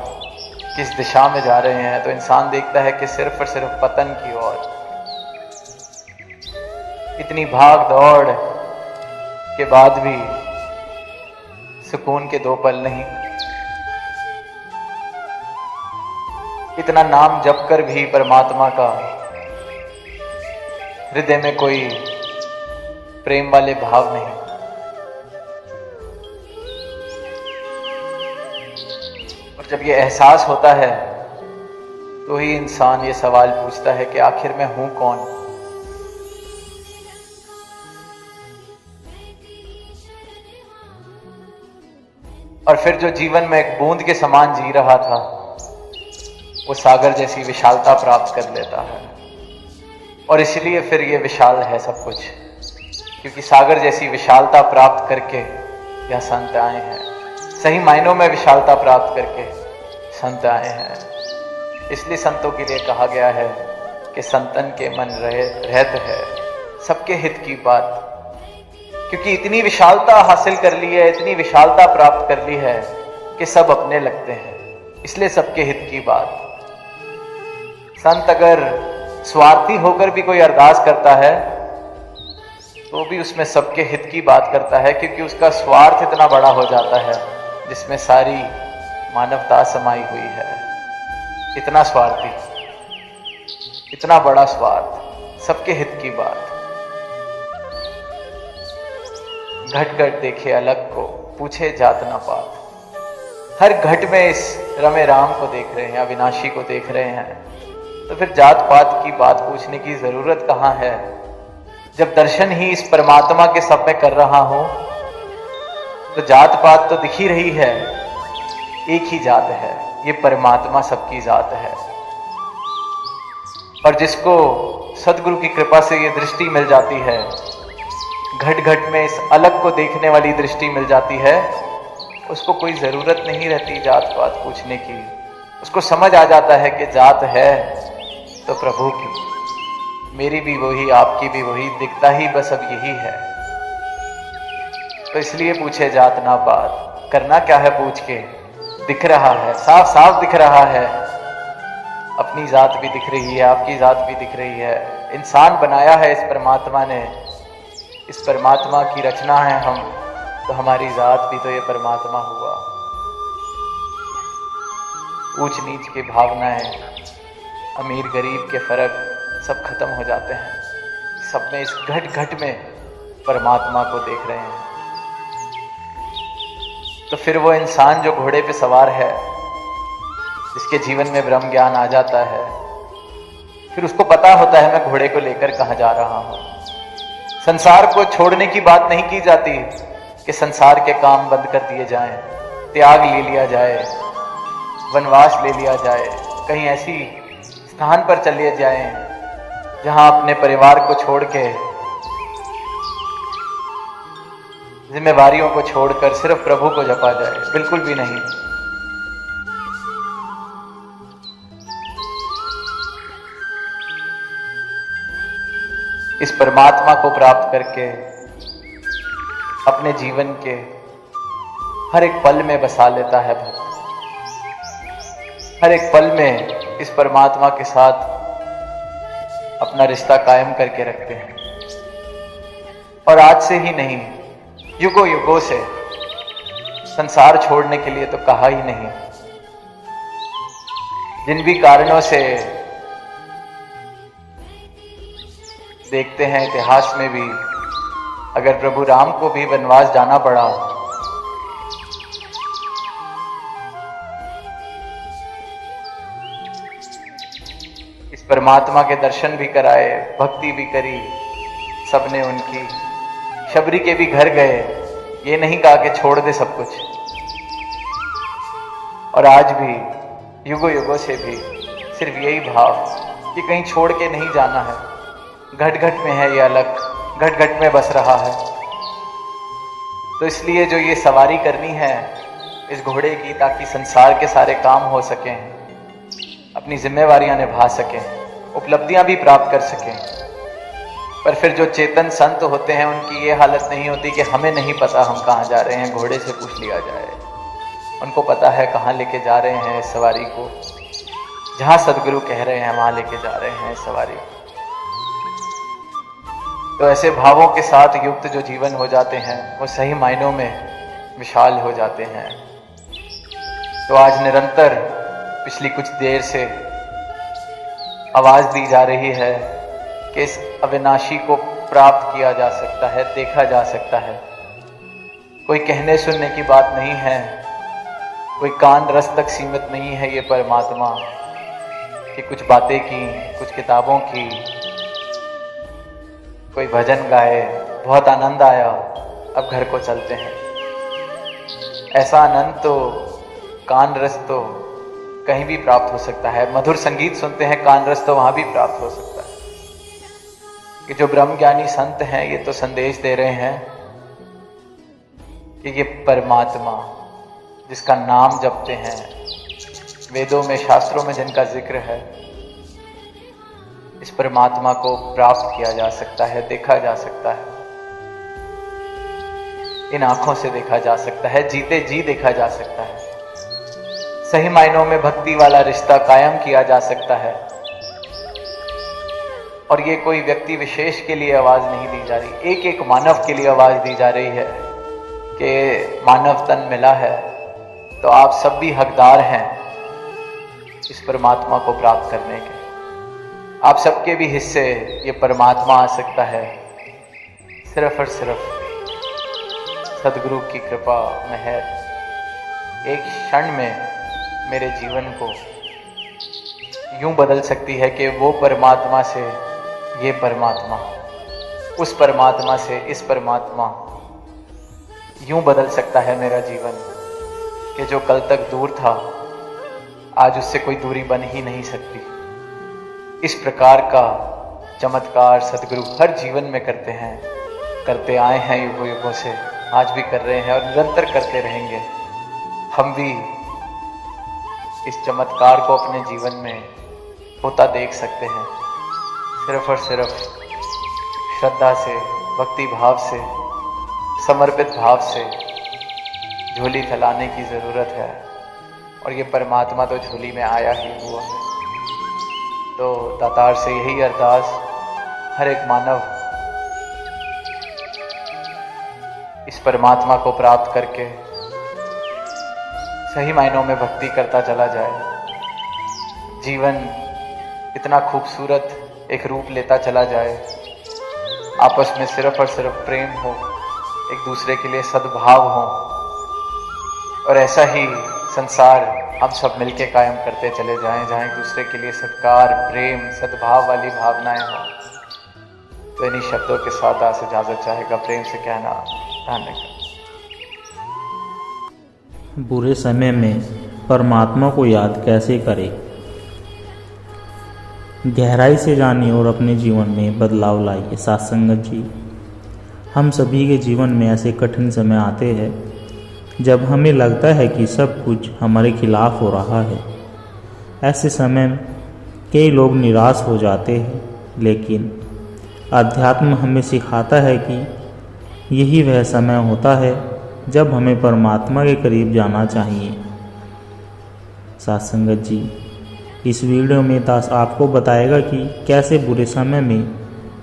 किस दिशा में जा रहे हैं, तो इंसान देखता है कि सिर्फ और सिर्फ पतन की ओर। इतनी भाग दौड़ के बाद भी सुकून के 2 पल नहीं, इतना नाम जप कर भी परमात्मा का हृदय में कोई प्रेम वाले भाव नहीं। और जब ये एहसास होता है तो ही इंसान ये सवाल पूछता है कि आखिर मैं हूं कौन। और फिर जो जीवन में एक बूंद के समान जी रहा था वो सागर जैसी विशालता प्राप्त कर लेता है। और इसलिए फिर ये विशाल है सब कुछ, क्योंकि सागर जैसी विशालता प्राप्त करके यह संत आए हैं। सही मायनों में विशालता प्राप्त करके संत आए हैं। इसलिए संतों के लिए कहा गया है कि संतन के मन रहत है सबके हित की बात, क्योंकि इतनी विशालता हासिल कर ली है, इतनी विशालता प्राप्त कर ली है कि सब अपने लगते हैं। इसलिए सबके हित की बात। संत अगर स्वार्थी होकर भी कोई अरदास करता है तो भी उसमें सबके हित की बात करता है, क्योंकि उसका स्वार्थ इतना बड़ा हो जाता है जिसमें सारी मानवता समाई हुई है। इतना स्वार्थी, इतना बड़ा स्वार्थ, सबके हित की बात। घट घट देखे अलग को, पूछे जात ना पात। हर घट में इस रमे राम को देख रहे हैं, अविनाशी को देख रहे हैं, तो फिर जात पात की बात पूछने की जरूरत कहां है, जब दर्शन ही इस परमात्मा के सब में कर रहा हूं। तो जात पात तो दिख ही रही है, एक ही जात है, ये परमात्मा सबकी जात है। और जिसको सदगुरु की कृपा से ये दृष्टि मिल जाती है, घट घट में इस अलग को देखने वाली दृष्टि मिल जाती है, उसको कोई जरूरत नहीं रहती जात पात पूछने की। उसको समझ आ जाता है कि जात है तो प्रभु की, मेरी भी वही, आपकी भी वही, दिखता ही बस अब यही है। तो इसलिए पूछे जात ना पात। करना क्या है पूछ के? दिख रहा है, साफ साफ दिख रहा है। अपनी जात भी दिख रही है, आपकी जात भी दिख रही है। इंसान बनाया है इस परमात्मा ने, इस परमात्मा की रचना है हम, तो हमारी जात भी तो ये परमात्मा हुआ। ऊंच नीच की भावनाएं, अमीर गरीब के फर्क सब खत्म हो जाते हैं। सब में इस घट घट में परमात्मा को देख रहे हैं। तो फिर वो इंसान जो घोड़े पे सवार है, जिसके जीवन में ब्रह्म ज्ञान आ जाता है, फिर उसको पता होता है मैं घोड़े को लेकर कहां जा रहा हूं। संसार को छोड़ने की बात नहीं की जाती कि संसार के काम बंद कर दिए जाएं, त्याग ले लिया जाए, वनवास ले लिया जाए, कहीं ऐसी स्थान पर चले जाएं जहां अपने परिवार को छोड़ के, जिम्मेवारियों को छोड़कर सिर्फ प्रभु को जपा जाए। बिल्कुल भी नहीं। इस परमात्मा को प्राप्त करके अपने जीवन के हर एक पल में बसा लेता है भक्त। हर एक पल में इस परमात्मा के साथ अपना रिश्ता कायम करके रखते हैं। और आज से ही नहीं, युगों युगों से। संसार छोड़ने के लिए तो कहा ही नहीं। जिन भी कारणों से देखते हैं इतिहास में भी, अगर प्रभु राम को भी वनवास जाना पड़ा, इस परमात्मा के दर्शन भी कराए, भक्ति भी करी सबने उनकी, शबरी के भी घर गए, ये नहीं कहा कि छोड़ दे सब कुछ। और आज भी युगों युगों से भी सिर्फ यही भाव कि कहीं छोड़ के नहीं जाना है। घट घट में है ये अलग, घट घट में बस रहा है। तो इसलिए जो ये सवारी करनी है इस घोड़े की, ताकि संसार के सारे काम हो सकें, अपनी जिम्मेवारियां निभा सकें, उपलब्धियां भी प्राप्त कर सकें, पर फिर जो चेतन संत होते हैं उनकी ये हालत नहीं होती कि हमें नहीं पता हम कहाँ जा रहे हैं, घोड़े से पूछ लिया जाए। उनको पता है कहाँ लेके जा रहे हैं इस सवारी को, जहाँ सदगुरु कह रहे हैं वहाँ लेके जा रहे हैं इस सवारी को। तो ऐसे भावों के साथ युक्त जो जीवन हो जाते हैं वो सही मायनों में विशाल हो जाते हैं। तो आज निरंतर पिछली कुछ देर से आवाज दी जा रही है कि इस अविनाशी को प्राप्त किया जा सकता है, देखा जा सकता है। कोई कहने सुनने की बात नहीं है, कोई कान रस तक सीमित नहीं है ये परमात्मा कि कुछ बातें की, कुछ किताबों की, कोई भजन गाए, बहुत आनंद आया, अब घर को चलते हैं। ऐसा आनंद तो, कान रस तो कहीं भी प्राप्त हो सकता है। मधुर संगीत सुनते हैं, कान रस तो वहां भी प्राप्त हो सकता है। कि जो ब्रह्म ज्ञानी संत हैं ये तो संदेश दे रहे हैं कि ये परमात्मा जिसका नाम जपते हैं, वेदों में शास्त्रों में जिनका जिक्र है, इस परमात्मा को प्राप्त किया जा सकता है, देखा जा सकता है, इन आंखों से देखा जा सकता है, जीते जी देखा जा सकता है। सही मायनों में भक्ति वाला रिश्ता कायम किया जा सकता है। और ये कोई व्यक्ति विशेष के लिए आवाज नहीं दी जा रही, एक एक मानव के लिए आवाज दी जा रही है कि मानव तन मिला है तो आप सब भी हकदार हैं इस परमात्मा को प्राप्त करने के। आप सबके भी हिस्से ये परमात्मा आ सकता है सिर्फ और सिर्फ सदगुरु की कृपा मेहर एक क्षण में मेरे जीवन को यूं बदल सकती है कि वो परमात्मा से ये परमात्मा, उस परमात्मा से इस परमात्मा, यूं बदल सकता है मेरा जीवन कि जो कल तक दूर था आज उससे कोई दूरी बन ही नहीं सकती। इस प्रकार का चमत्कार सदगुरु हर जीवन में करते हैं, करते आए हैं युगों युगों से, आज भी कर रहे हैं और निरंतर करते रहेंगे। हम भी इस चमत्कार को अपने जीवन में होता देख सकते हैं। सिर्फ और सिर्फ श्रद्धा से, भक्ति भाव से, समर्पित भाव से झोली फैलाने की ज़रूरत है। और ये परमात्मा तो झोली में आया ही हुआ है। तो दातार से यही अरदास, हर एक मानव इस परमात्मा को प्राप्त करके सही मायनों में भक्ति करता चला जाए। जीवन इतना खूबसूरत एक रूप लेता चला जाए, आपस में सिर्फ और सिर्फ प्रेम हो, एक दूसरे के लिए सद्भाव हो, और ऐसा ही संसार हम सब मिलके कायम करते चले जाएं, जहाँ एक दूसरे के लिए सत्कार, प्रेम, सद्भाव वाली भावनाएं हों। तो इन्हीं शब्दों के साथ आज इजाजत चाहेगा प्रेम से कहना, धन्यवाद। बुरे समय में परमात्मा को याद कैसे करें? गहराई से जानिए और अपने जीवन में बदलाव लाइए। सत्संगत जी, हम सभी के जीवन में ऐसे कठिन समय आते हैं जब हमें लगता है कि सब कुछ हमारे खिलाफ हो रहा है। ऐसे समय में कई लोग निराश हो जाते हैं, लेकिन अध्यात्म हमें सिखाता है कि यही वह समय होता है जब हमें परमात्मा के करीब जाना चाहिए। सत्संगत जी, इस वीडियो में दास आपको बताएगा कि कैसे बुरे समय में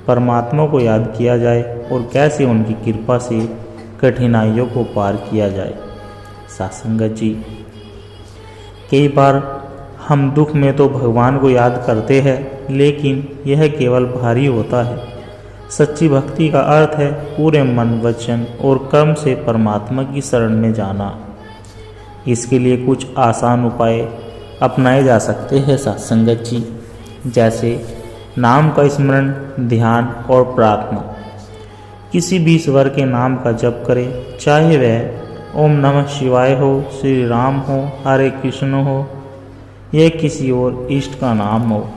परमात्मा को याद किया जाए और कैसे उनकी कृपा से कठिनाइयों को पार किया जाए। सत्संगत जी, कई बार हम दुख में तो भगवान को याद करते हैं, लेकिन यह केवल भारी होता है। सच्ची भक्ति का अर्थ है पूरे मन, वचन और कर्म से परमात्मा की शरण में जाना। इसके लिए कुछ आसान उपाय अपनाए जा सकते हैं सत्संगत जी, जैसे नाम का स्मरण, ध्यान और प्रार्थना। किसी भी ईश्वर के नाम का जप करें, चाहे वह ओम नमः शिवाय हो, श्री राम हो, हरे कृष्ण हो या किसी और इष्ट का नाम हो।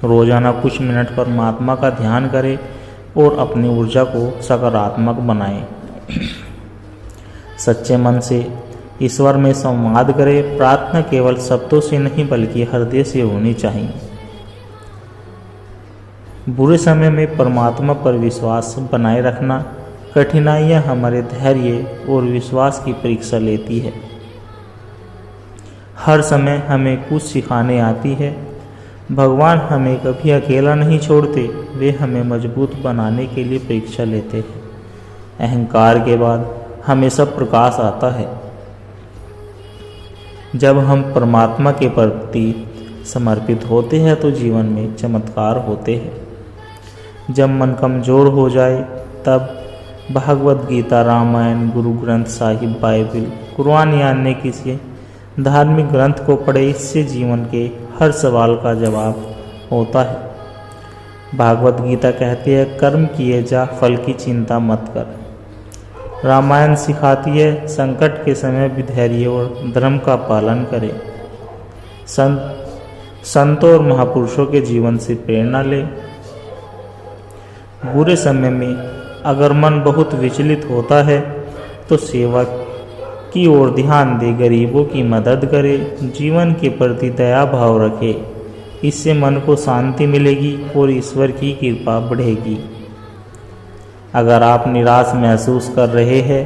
रोजाना कुछ मिनट परमात्मा का ध्यान करें और अपनी ऊर्जा को सकारात्मक बनाएं। सच्चे मन से ईश्वर में संवाद करें। प्रार्थना केवल शब्दों से नहीं बल्कि हृदय से होनी चाहिए। बुरे समय में परमात्मा पर विश्वास बनाए रखना। कठिनाइयाँ हमारे धैर्य और विश्वास की परीक्षा लेती है। हर समय हमें कुछ सिखाने आती है। भगवान हमें कभी अकेला नहीं छोड़ते, वे हमें मजबूत बनाने के लिए परीक्षा लेते हैं। अहंकार के बाद हमेशा प्रकाश आता है। जब हम परमात्मा के प्रति समर्पित होते हैं तो जीवन में चमत्कार होते हैं। जब मन कमज़ोर हो जाए तब भागवत गीता, रामायण, गुरु ग्रंथ साहिब, बाइबल, कुरान या अन्य किसी धार्मिक ग्रंथ को पढ़े। इससे जीवन के हर सवाल का जवाब होता है। भागवत गीता कहती है, कर्म किए जा, फल की चिंता मत कर। रामायण सिखाती है, संकट के समय भी धैर्य और धर्म का पालन करें। संतों और महापुरुषों के जीवन से प्रेरणा लें। बुरे समय में अगर मन बहुत विचलित होता है तो सेवा की ओर ध्यान दे, गरीबों की मदद करे, जीवन के प्रति दया भाव रखे। इससे मन को शांति मिलेगी और ईश्वर की कृपा बढ़ेगी। अगर आप निराश महसूस कर रहे हैं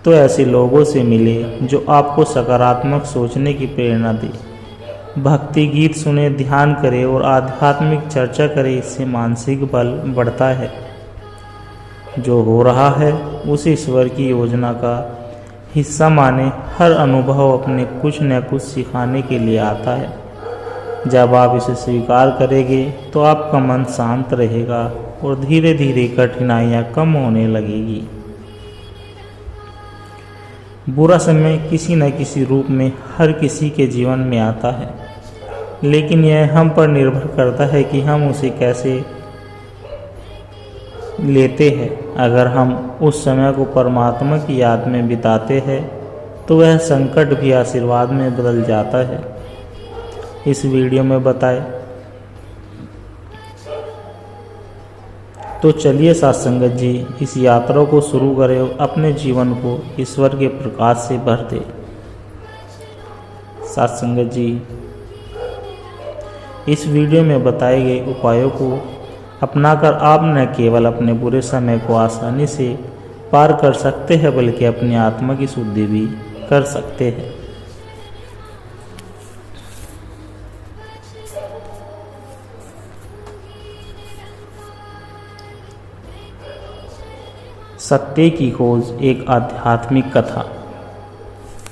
तो ऐसे लोगों से मिले जो आपको सकारात्मक सोचने की प्रेरणा दे। भक्ति गीत सुने, ध्यान करें और आध्यात्मिक चर्चा करें। इससे मानसिक बल बढ़ता है। जो हो रहा है उस ईश्वर की योजना का हिस्सा माने। हर अनुभव अपने कुछ न कुछ सिखाने के लिए आता है। जब आप इसे स्वीकार करेंगे तो आपका मन शांत रहेगा और धीरे धीरे कठिनाइयाँ कम होने लगेगी। बुरा समय किसी न किसी रूप में हर किसी के जीवन में आता है, लेकिन यह हम पर निर्भर करता है कि हम उसे कैसे लेते हैं। अगर हम उस समय को परमात्मा की याद में बिताते हैं तो वह संकट भी आशीर्वाद में बदल जाता है। इस वीडियो में बताए तो चलिए सत्संगत जी इस यात्रा को शुरू करें और अपने जीवन को ईश्वर के प्रकाश से भर दे। सत्संगत जी इस वीडियो में बताए गए उपायों को अपनाकर आप न केवल अपने बुरे समय को आसानी से पार कर सकते हैं बल्कि अपनी आत्मा की शुद्धि भी कर सकते हैं। सत्य की खोज एक आध्यात्मिक कथा।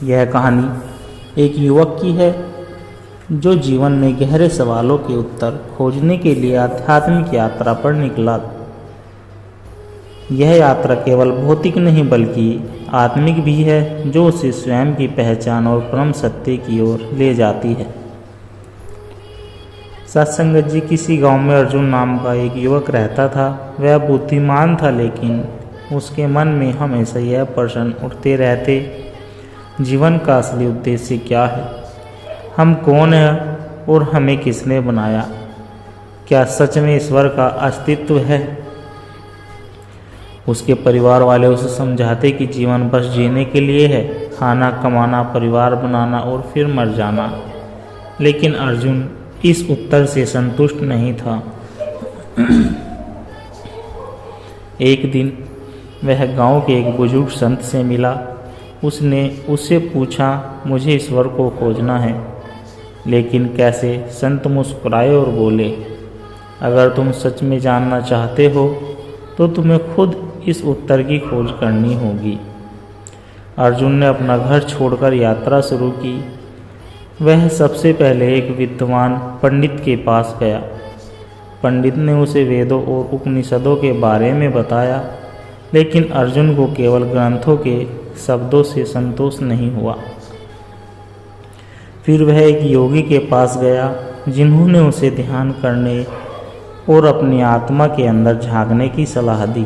यह कहानी एक युवक की है जो जीवन में गहरे सवालों के उत्तर खोजने के लिए आध्यात्मिक यात्रा पर निकला। यह यात्रा केवल भौतिक नहीं बल्कि आत्मिक भी है, जो उसे स्वयं की पहचान और परम सत्य की ओर ले जाती है। सत्संगत जी किसी गांव में अर्जुन नाम का एक युवक रहता था। वह बुद्धिमान था, लेकिन उसके मन में हमेशा यह प्रश्न उठते रहते, जीवन का असली उद्देश्य क्या है? हम कौन हैं और हमें किसने बनाया? क्या सच में ईश्वर का अस्तित्व है? उसके परिवार वाले उसे समझाते कि जीवन बस जीने के लिए है, खाना कमाना, परिवार बनाना और फिर मर जाना। लेकिन अर्जुन इस उत्तर से संतुष्ट नहीं था। एक दिन वह गांव के एक बुजुर्ग संत से मिला। उसने उससे पूछा, मुझे ईश्वर को खोजना है, लेकिन कैसे? संत मुस्कुराए और बोले, अगर तुम सच में जानना चाहते हो तो तुम्हें खुद इस उत्तर की खोज करनी होगी। अर्जुन ने अपना घर छोड़कर यात्रा शुरू की। वह सबसे पहले एक विद्वान पंडित के पास गया। पंडित ने उसे वेदों और उपनिषदों के बारे में बताया, लेकिन अर्जुन को केवल ग्रंथों के शब्दों से संतोष नहीं हुआ। फिर वह एक योगी के पास गया, जिन्होंने उसे ध्यान करने और अपनी आत्मा के अंदर झांकने की सलाह दी।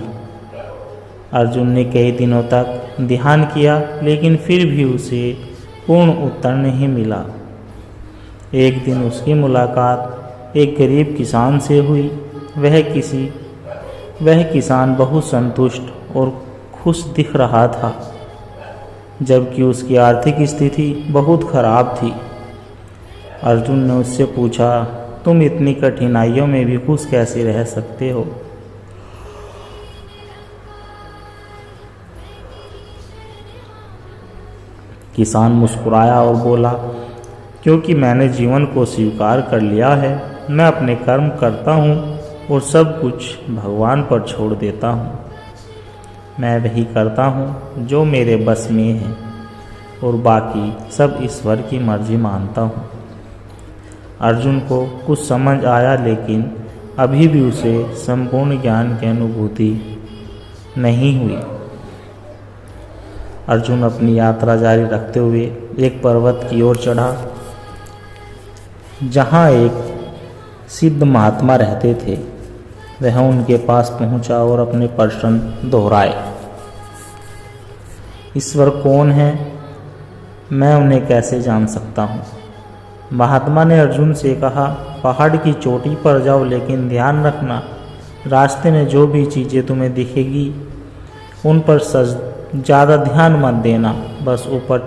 अर्जुन ने कई दिनों तक ध्यान किया, लेकिन फिर भी उसे पूर्ण उत्तर नहीं मिला। एक दिन उसकी मुलाकात एक गरीब किसान से हुई। वह किसान बहुत संतुष्ट और खुश दिख रहा था, जबकि उसकी आर्थिक स्थिति बहुत खराब थी। अर्जुन ने उससे पूछा, तुम इतनी कठिनाइयों में भी खुश कैसे रह सकते हो? किसान मुस्कुराया और बोला, क्योंकि मैंने जीवन को स्वीकार कर लिया है। मैं अपने कर्म करता हूँ और सब कुछ भगवान पर छोड़ देता हूँ। मैं वही करता हूँ जो मेरे बस में है और बाकी सब ईश्वर की मर्जी मानता हूँ। अर्जुन को कुछ समझ आया, लेकिन अभी भी उसे संपूर्ण ज्ञान की अनुभूति नहीं हुई। अर्जुन अपनी यात्रा जारी रखते हुए एक पर्वत की ओर चढ़ा, जहाँ एक सिद्ध महात्मा रहते थे। वह उनके पास पहुंचा और अपने प्रश्न दोहराए। ईश्वर कौन है? मैं उन्हें कैसे जान सकता हूँ? महात्मा ने अर्जुन से कहा, पहाड़ की चोटी पर जाओ, लेकिन ध्यान रखना, रास्ते में जो भी चीज़ें तुम्हें दिखेगी उन पर ज़्यादा ध्यान मत देना, बस ऊपर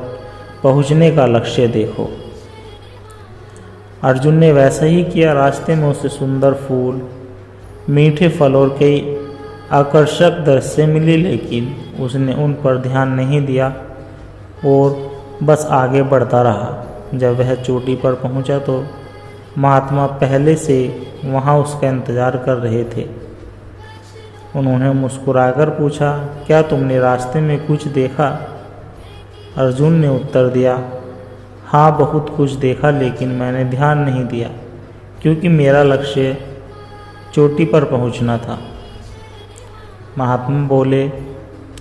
पहुँचने का लक्ष्य देखो। अर्जुन ने वैसा ही किया। रास्ते में उसे सुंदर फूल, मीठे फल और कई आकर्षक दृश्य मिले, लेकिन उसने उन पर ध्यान नहीं दिया और बस आगे बढ़ता रहा। जब वह चोटी पर पहुंचा तो महात्मा पहले से वहां उसका इंतजार कर रहे थे। उन्होंने मुस्कुराकर पूछा, क्या तुमने रास्ते में कुछ देखा? अर्जुन ने उत्तर दिया, हाँ, बहुत कुछ देखा, लेकिन मैंने ध्यान नहीं दिया क्योंकि मेरा लक्ष्य चोटी पर पहुंचना था। महात्मा बोले,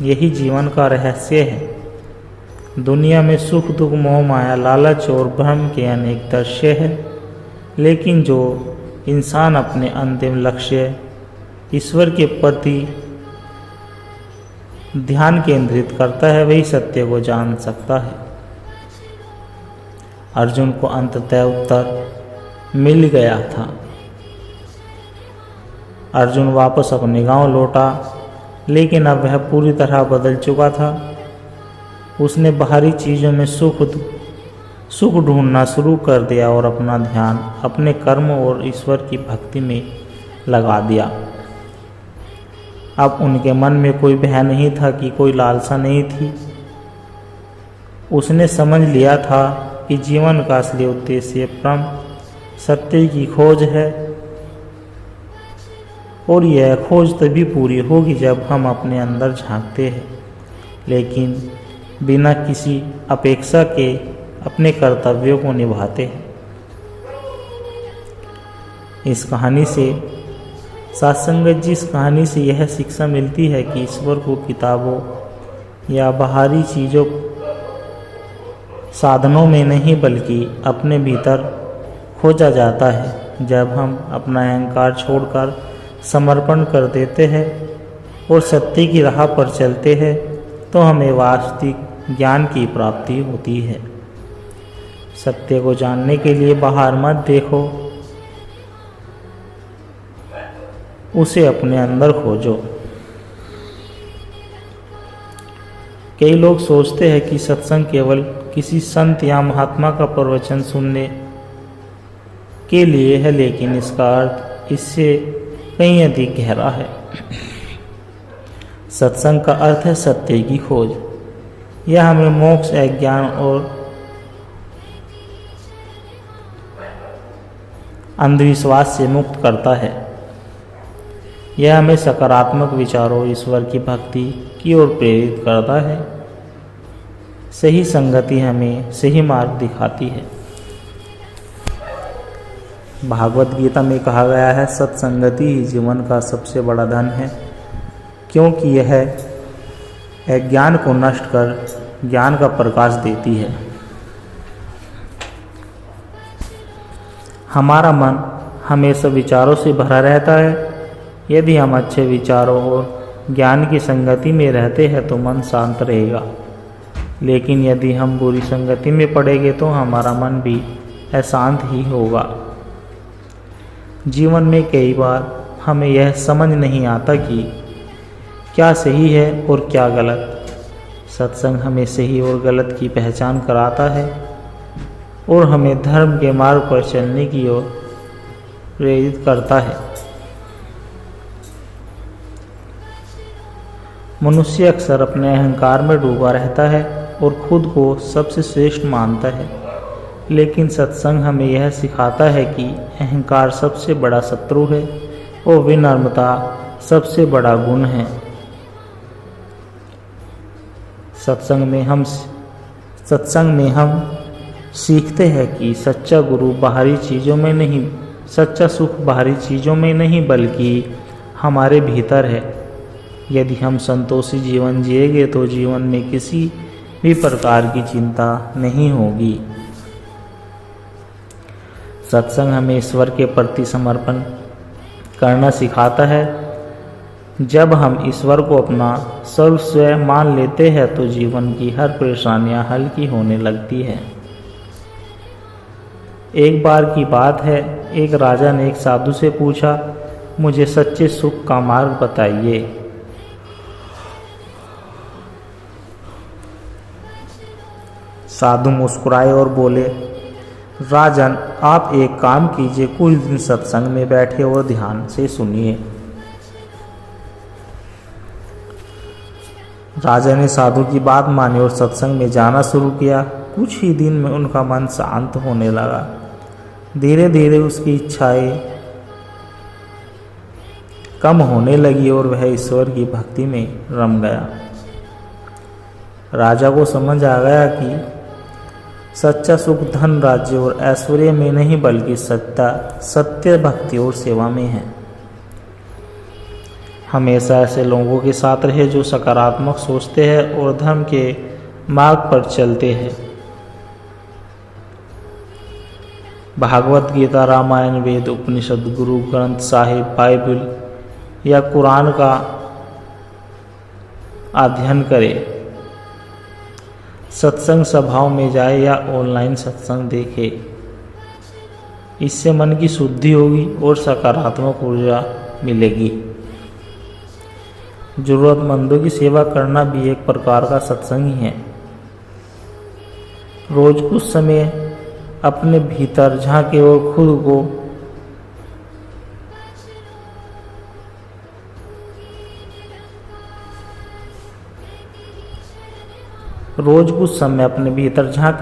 यही जीवन का रहस्य है। दुनिया में सुख दुख, मोह माया, लालच और भ्रम के अनेक दृश्य हैं, लेकिन जो इंसान अपने अंतिम लक्ष्य ईश्वर के प्रति ध्यान केंद्रित करता है, वही सत्य को जान सकता है। अर्जुन को अंततः उत्तर मिल गया था। अर्जुन वापस अपने गांव लौटा, लेकिन अब वह पूरी तरह बदल चुका था। उसने बाहरी चीज़ों में सुख ढूंढना शुरू कर दिया और अपना ध्यान अपने कर्म और ईश्वर की भक्ति में लगा दिया। अब उनके मन में कोई भय नहीं था कि कोई लालसा नहीं थी। उसने समझ लिया था कि जीवन का असली उद्देश्य परम सत्य की खोज है और यह खोज तभी पूरी होगी जब हम अपने अंदर झांकते हैं, लेकिन बिना किसी अपेक्षा के अपने कर्तव्यों को निभाते हैं। इस कहानी से सत्संगत जी, इस कहानी से यह शिक्षा मिलती है कि ईश्वर को किताबों या बाहरी चीज़ों, साधनों में नहीं बल्कि अपने भीतर खोजा जाता है। जब हम अपना अहंकार छोड़कर समर्पण कर देते हैं और सत्य की राह पर चलते हैं तो हमें वास्तविक ज्ञान की प्राप्ति होती है। सत्य को जानने के लिए बाहर मत देखो, उसे अपने अंदर खोजो। कई लोग सोचते हैं कि सत्संग केवल किसी संत या महात्मा का प्रवचन सुनने के लिए है, लेकिन इसका अर्थ इससे कहीं अधिक गहरा है। सत्संग का अर्थ है सत्य की खोज। यह हमें मोक्ष, ज्ञान और अंधविश्वास से मुक्त करता है। यह हमें सकारात्मक विचारों, ईश्वर की भक्ति की ओर प्रेरित करता है। सही संगति हमें सही मार्ग दिखाती है। भागवत गीता में कहा गया है, सत्संगति ही जीवन का सबसे बड़ा धन है, क्योंकि यह अज्ञान को नष्ट कर ज्ञान का प्रकाश देती है। हमारा मन हमेशा विचारों से भरा रहता है। यदि हम अच्छे विचारों और ज्ञान की संगति में रहते हैं तो मन शांत रहेगा, लेकिन यदि हम बुरी संगति में पड़ेंगे तो हमारा मन भी अशांत ही होगा। जीवन में कई बार हमें यह समझ नहीं आता कि क्या सही है और क्या गलत। सत्संग हमें सही और गलत की पहचान कराता है और हमें धर्म के मार्ग पर चलने की ओर प्रेरित करता है। मनुष्य अक्सर अपने अहंकार में डूबा रहता है और खुद को सबसे श्रेष्ठ मानता है, लेकिन सत्संग हमें यह सिखाता है कि अहंकार सबसे बड़ा शत्रु है और विनम्रता सबसे बड़ा गुण है। सत्संग में हम सीखते हैं कि सच्चा गुरु बाहरी चीज़ों में नहीं, सच्चा सुख बाहरी चीज़ों में नहीं बल्कि हमारे भीतर है। यदि हम संतोषी जीवन जिएंगे तो जीवन में किसी भी प्रकार की चिंता नहीं होगी। सत्संग हमें ईश्वर के प्रति समर्पण करना सिखाता है। जब हम ईश्वर को अपना सर्वस्व मान लेते हैं तो जीवन की हर परेशानियां हल्की होने लगती है। एक बार की बात है, एक राजा ने एक साधु से पूछा, मुझे सच्चे सुख का मार्ग बताइए। साधु मुस्कुराए और बोले, राजन, आप एक काम कीजिए, कुछ दिन सत्संग में बैठे और ध्यान से सुनिए। राजा ने साधु की बात मानी और सत्संग में जाना शुरू किया। कुछ ही दिन में उनका मन शांत होने लगा। धीरे धीरे उसकी इच्छाएं कम होने लगी और वह ईश्वर की भक्ति में रम गया। राजा को समझ आ गया कि सच्चा सुख धन, राज्य और ऐश्वर्य में नहीं बल्कि सत्य भक्ति और सेवा में है। हमेशा ऐसे लोगों के साथ रहे जो सकारात्मक सोचते हैं और धर्म के मार्ग पर चलते हैं। भागवत गीता, रामायण, वेद, उपनिषद, गुरु ग्रंथ साहिब, बाइबल या कुरान का अध्ययन करें। सत्संग सभाओं में जाए या ऑनलाइन सत्संग देखे। इससे मन की शुद्धि होगी और सकारात्मक ऊर्जा मिलेगी। जरूरतमंदों की सेवा करना भी एक प्रकार का सत्संग ही है। रोज कुछ समय अपने भीतर झांके और खुद को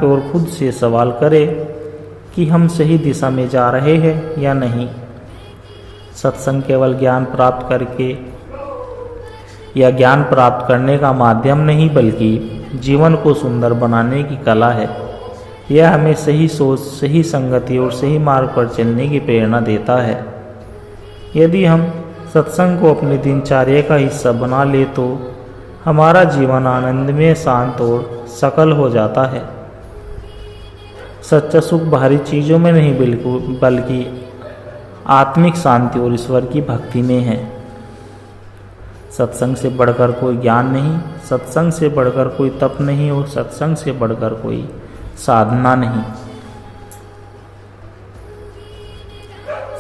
और खुद से सवाल करें कि हम सही दिशा में जा रहे हैं या नहीं। सत्संग केवल ज्ञान प्राप्त करने का माध्यम नहीं बल्कि जीवन को सुंदर बनाने की कला है। यह हमें सही सोच, सही संगति और सही मार्ग पर चलने की प्रेरणा देता है। यदि हम सत्संग को अपनी दिनचर्या का हिस्सा बना ले तो हमारा जीवन आनंदमय, शांत और सकल हो जाता है। सच्चा सुख बाहरी चीज़ों में नहीं बल्कि आत्मिक शांति और ईश्वर की भक्ति में है। सत्संग से बढ़कर कोई ज्ञान नहीं, सत्संग से बढ़कर कोई तप नहीं और सत्संग से बढ़कर कोई साधना नहीं।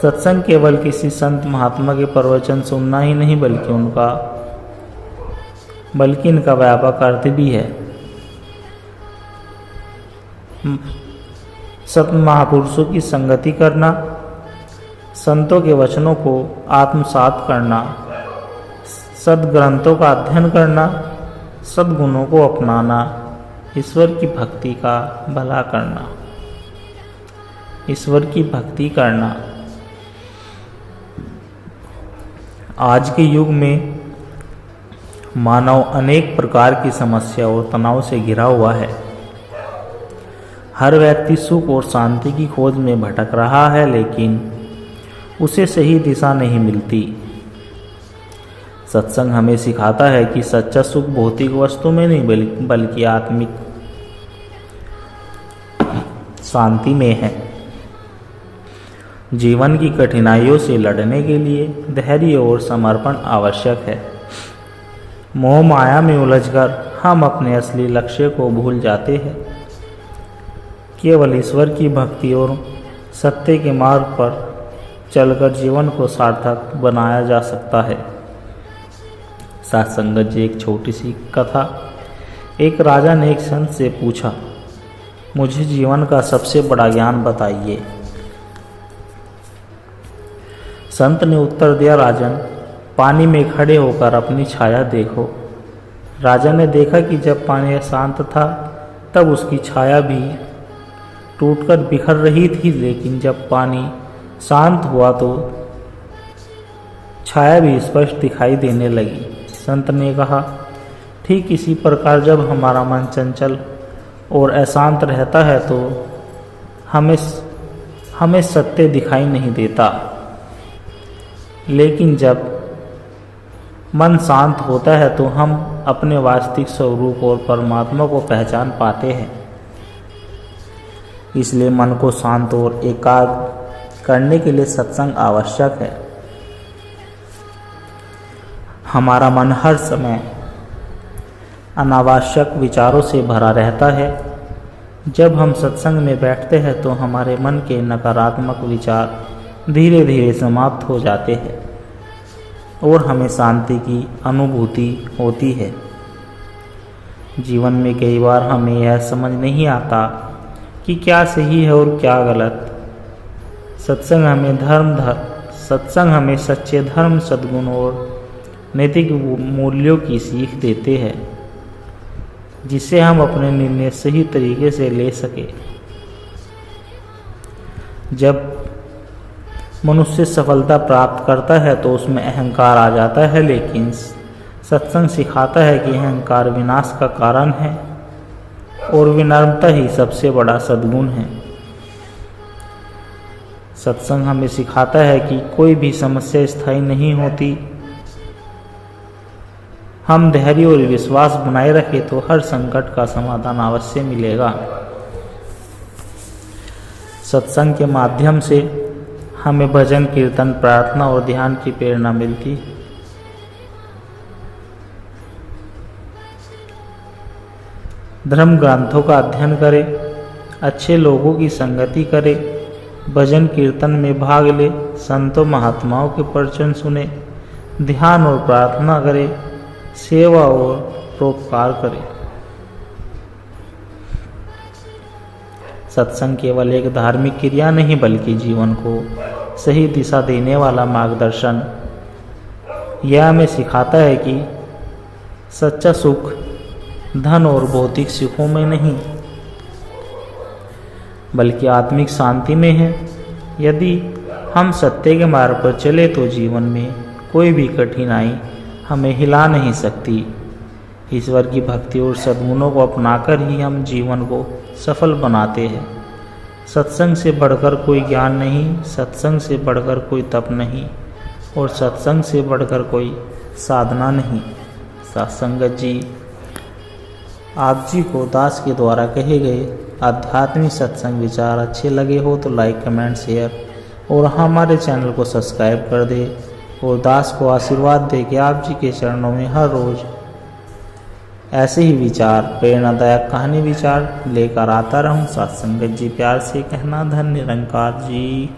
सत्संग केवल किसी संत महात्मा के प्रवचन सुनना ही नहीं बल्कि इनका व्यापक अर्थ भी है। सत महापुरुषों की संगति करना, संतों के वचनों को आत्मसात करना, सद्ग्रंथों का अध्ययन करना, सद्गुणों को अपनाना, ईश्वर की भक्ति का भला करना, ईश्वर की भक्ति करना। आज के युग में मानव अनेक प्रकार की समस्या और तनाव से घिरा हुआ है। हर व्यक्ति सुख और शांति की खोज में भटक रहा है, लेकिन उसे सही दिशा नहीं मिलती। सत्संग हमें सिखाता है कि सच्चा सुख भौतिक वस्तु में नहीं बल्कि आत्मिक शांति में है। जीवन की कठिनाइयों से लड़ने के लिए धैर्य और समर्पण आवश्यक है। मोह माया में उलझकर हम अपने असली लक्ष्य को भूल जाते हैं। केवल ईश्वर की भक्ति और सत्य के मार्ग पर चलकर जीवन को सार्थक बनाया जा सकता है। साथ संगत जी, एक छोटी सी कथा। एक राजा ने एक संत से पूछा, मुझे जीवन का सबसे बड़ा ज्ञान बताइए। संत ने उत्तर दिया, राजन, पानी में खड़े होकर अपनी छाया देखो। राजा ने देखा कि जब पानी शांत था तब उसकी छाया भी टूटकर बिखर रही थी, लेकिन जब पानी शांत हुआ तो छाया भी स्पष्ट दिखाई देने लगी। संत ने कहा, ठीक इसी प्रकार जब हमारा मन चंचल और अशांत रहता है तो हमें सत्य दिखाई नहीं देता, लेकिन जब मन शांत होता है तो हम अपने वास्तविक स्वरूप और परमात्मा को पहचान पाते हैं। इसलिए मन को शांत और एकाग्र करने के लिए सत्संग आवश्यक है। हमारा मन हर समय अनावश्यक विचारों से भरा रहता है। जब हम सत्संग में बैठते हैं तो हमारे मन के नकारात्मक विचार धीरे धीरे समाप्त हो जाते हैं और हमें शांति की अनुभूति होती है। जीवन में कई बार हमें यह समझ नहीं आता कि क्या सही है और क्या गलत। सत्संग हमें सच्चे धर्म, सद्गुण और नैतिक मूल्यों की सीख देते हैं, जिससे हम अपने निर्णय सही तरीके से ले सके। जब मनुष्य सफलता प्राप्त करता है तो उसमें अहंकार आ जाता है, लेकिन सत्संग सिखाता है कि अहंकार विनाश का कारण है और विनम्रता ही सबसे बड़ा सद्गुण है। सत्संग हमें सिखाता है कि कोई भी समस्या स्थायी नहीं होती। हम धैर्य और विश्वास बनाए रखें तो हर संकट का समाधान अवश्य मिलेगा। सत्संग के माध्यम से हमें भजन, कीर्तन, प्रार्थना और ध्यान की प्रेरणा मिलती है। धर्म ग्रंथों का अध्ययन करें, अच्छे लोगों की संगति करें, भजन कीर्तन में भाग ले, संतों महात्माओं के प्रवचन सुने, ध्यान और प्रार्थना करें, सेवा और परोपकार करें। सत्संग केवल एक धार्मिक क्रिया नहीं बल्कि जीवन को सही दिशा देने वाला मार्गदर्शन। यह हमें सिखाता है कि सच्चा सुख धन और भौतिक सुखों में नहीं बल्कि आत्मिक शांति में है। यदि हम सत्य के मार्ग पर चले तो जीवन में कोई भी कठिनाई हमें हिला नहीं सकती। ईश्वर की भक्ति और सद्गुणों को अपनाकर ही हम जीवन को सफल बनाते हैं। सत्संग से बढ़कर कोई ज्ञान नहीं, सत्संग से बढ़कर कोई तप नहीं और सत्संग से बढ़कर कोई साधना नहीं। सत्संगत जी, आप जी को दास के द्वारा कहे गए आध्यात्मिक सत्संग विचार अच्छे लगे हो तो लाइक, कमेंट, शेयर और हमारे चैनल को सब्सक्राइब कर दे और दास को आशीर्वाद दे कि आप जी के चरणों में हर रोज ऐसे ही विचार, प्रेरणादायक कहानी विचार लेकर आता रहूं। सत्संगत जी, प्यार से कहना, धन्य निरंकार जी।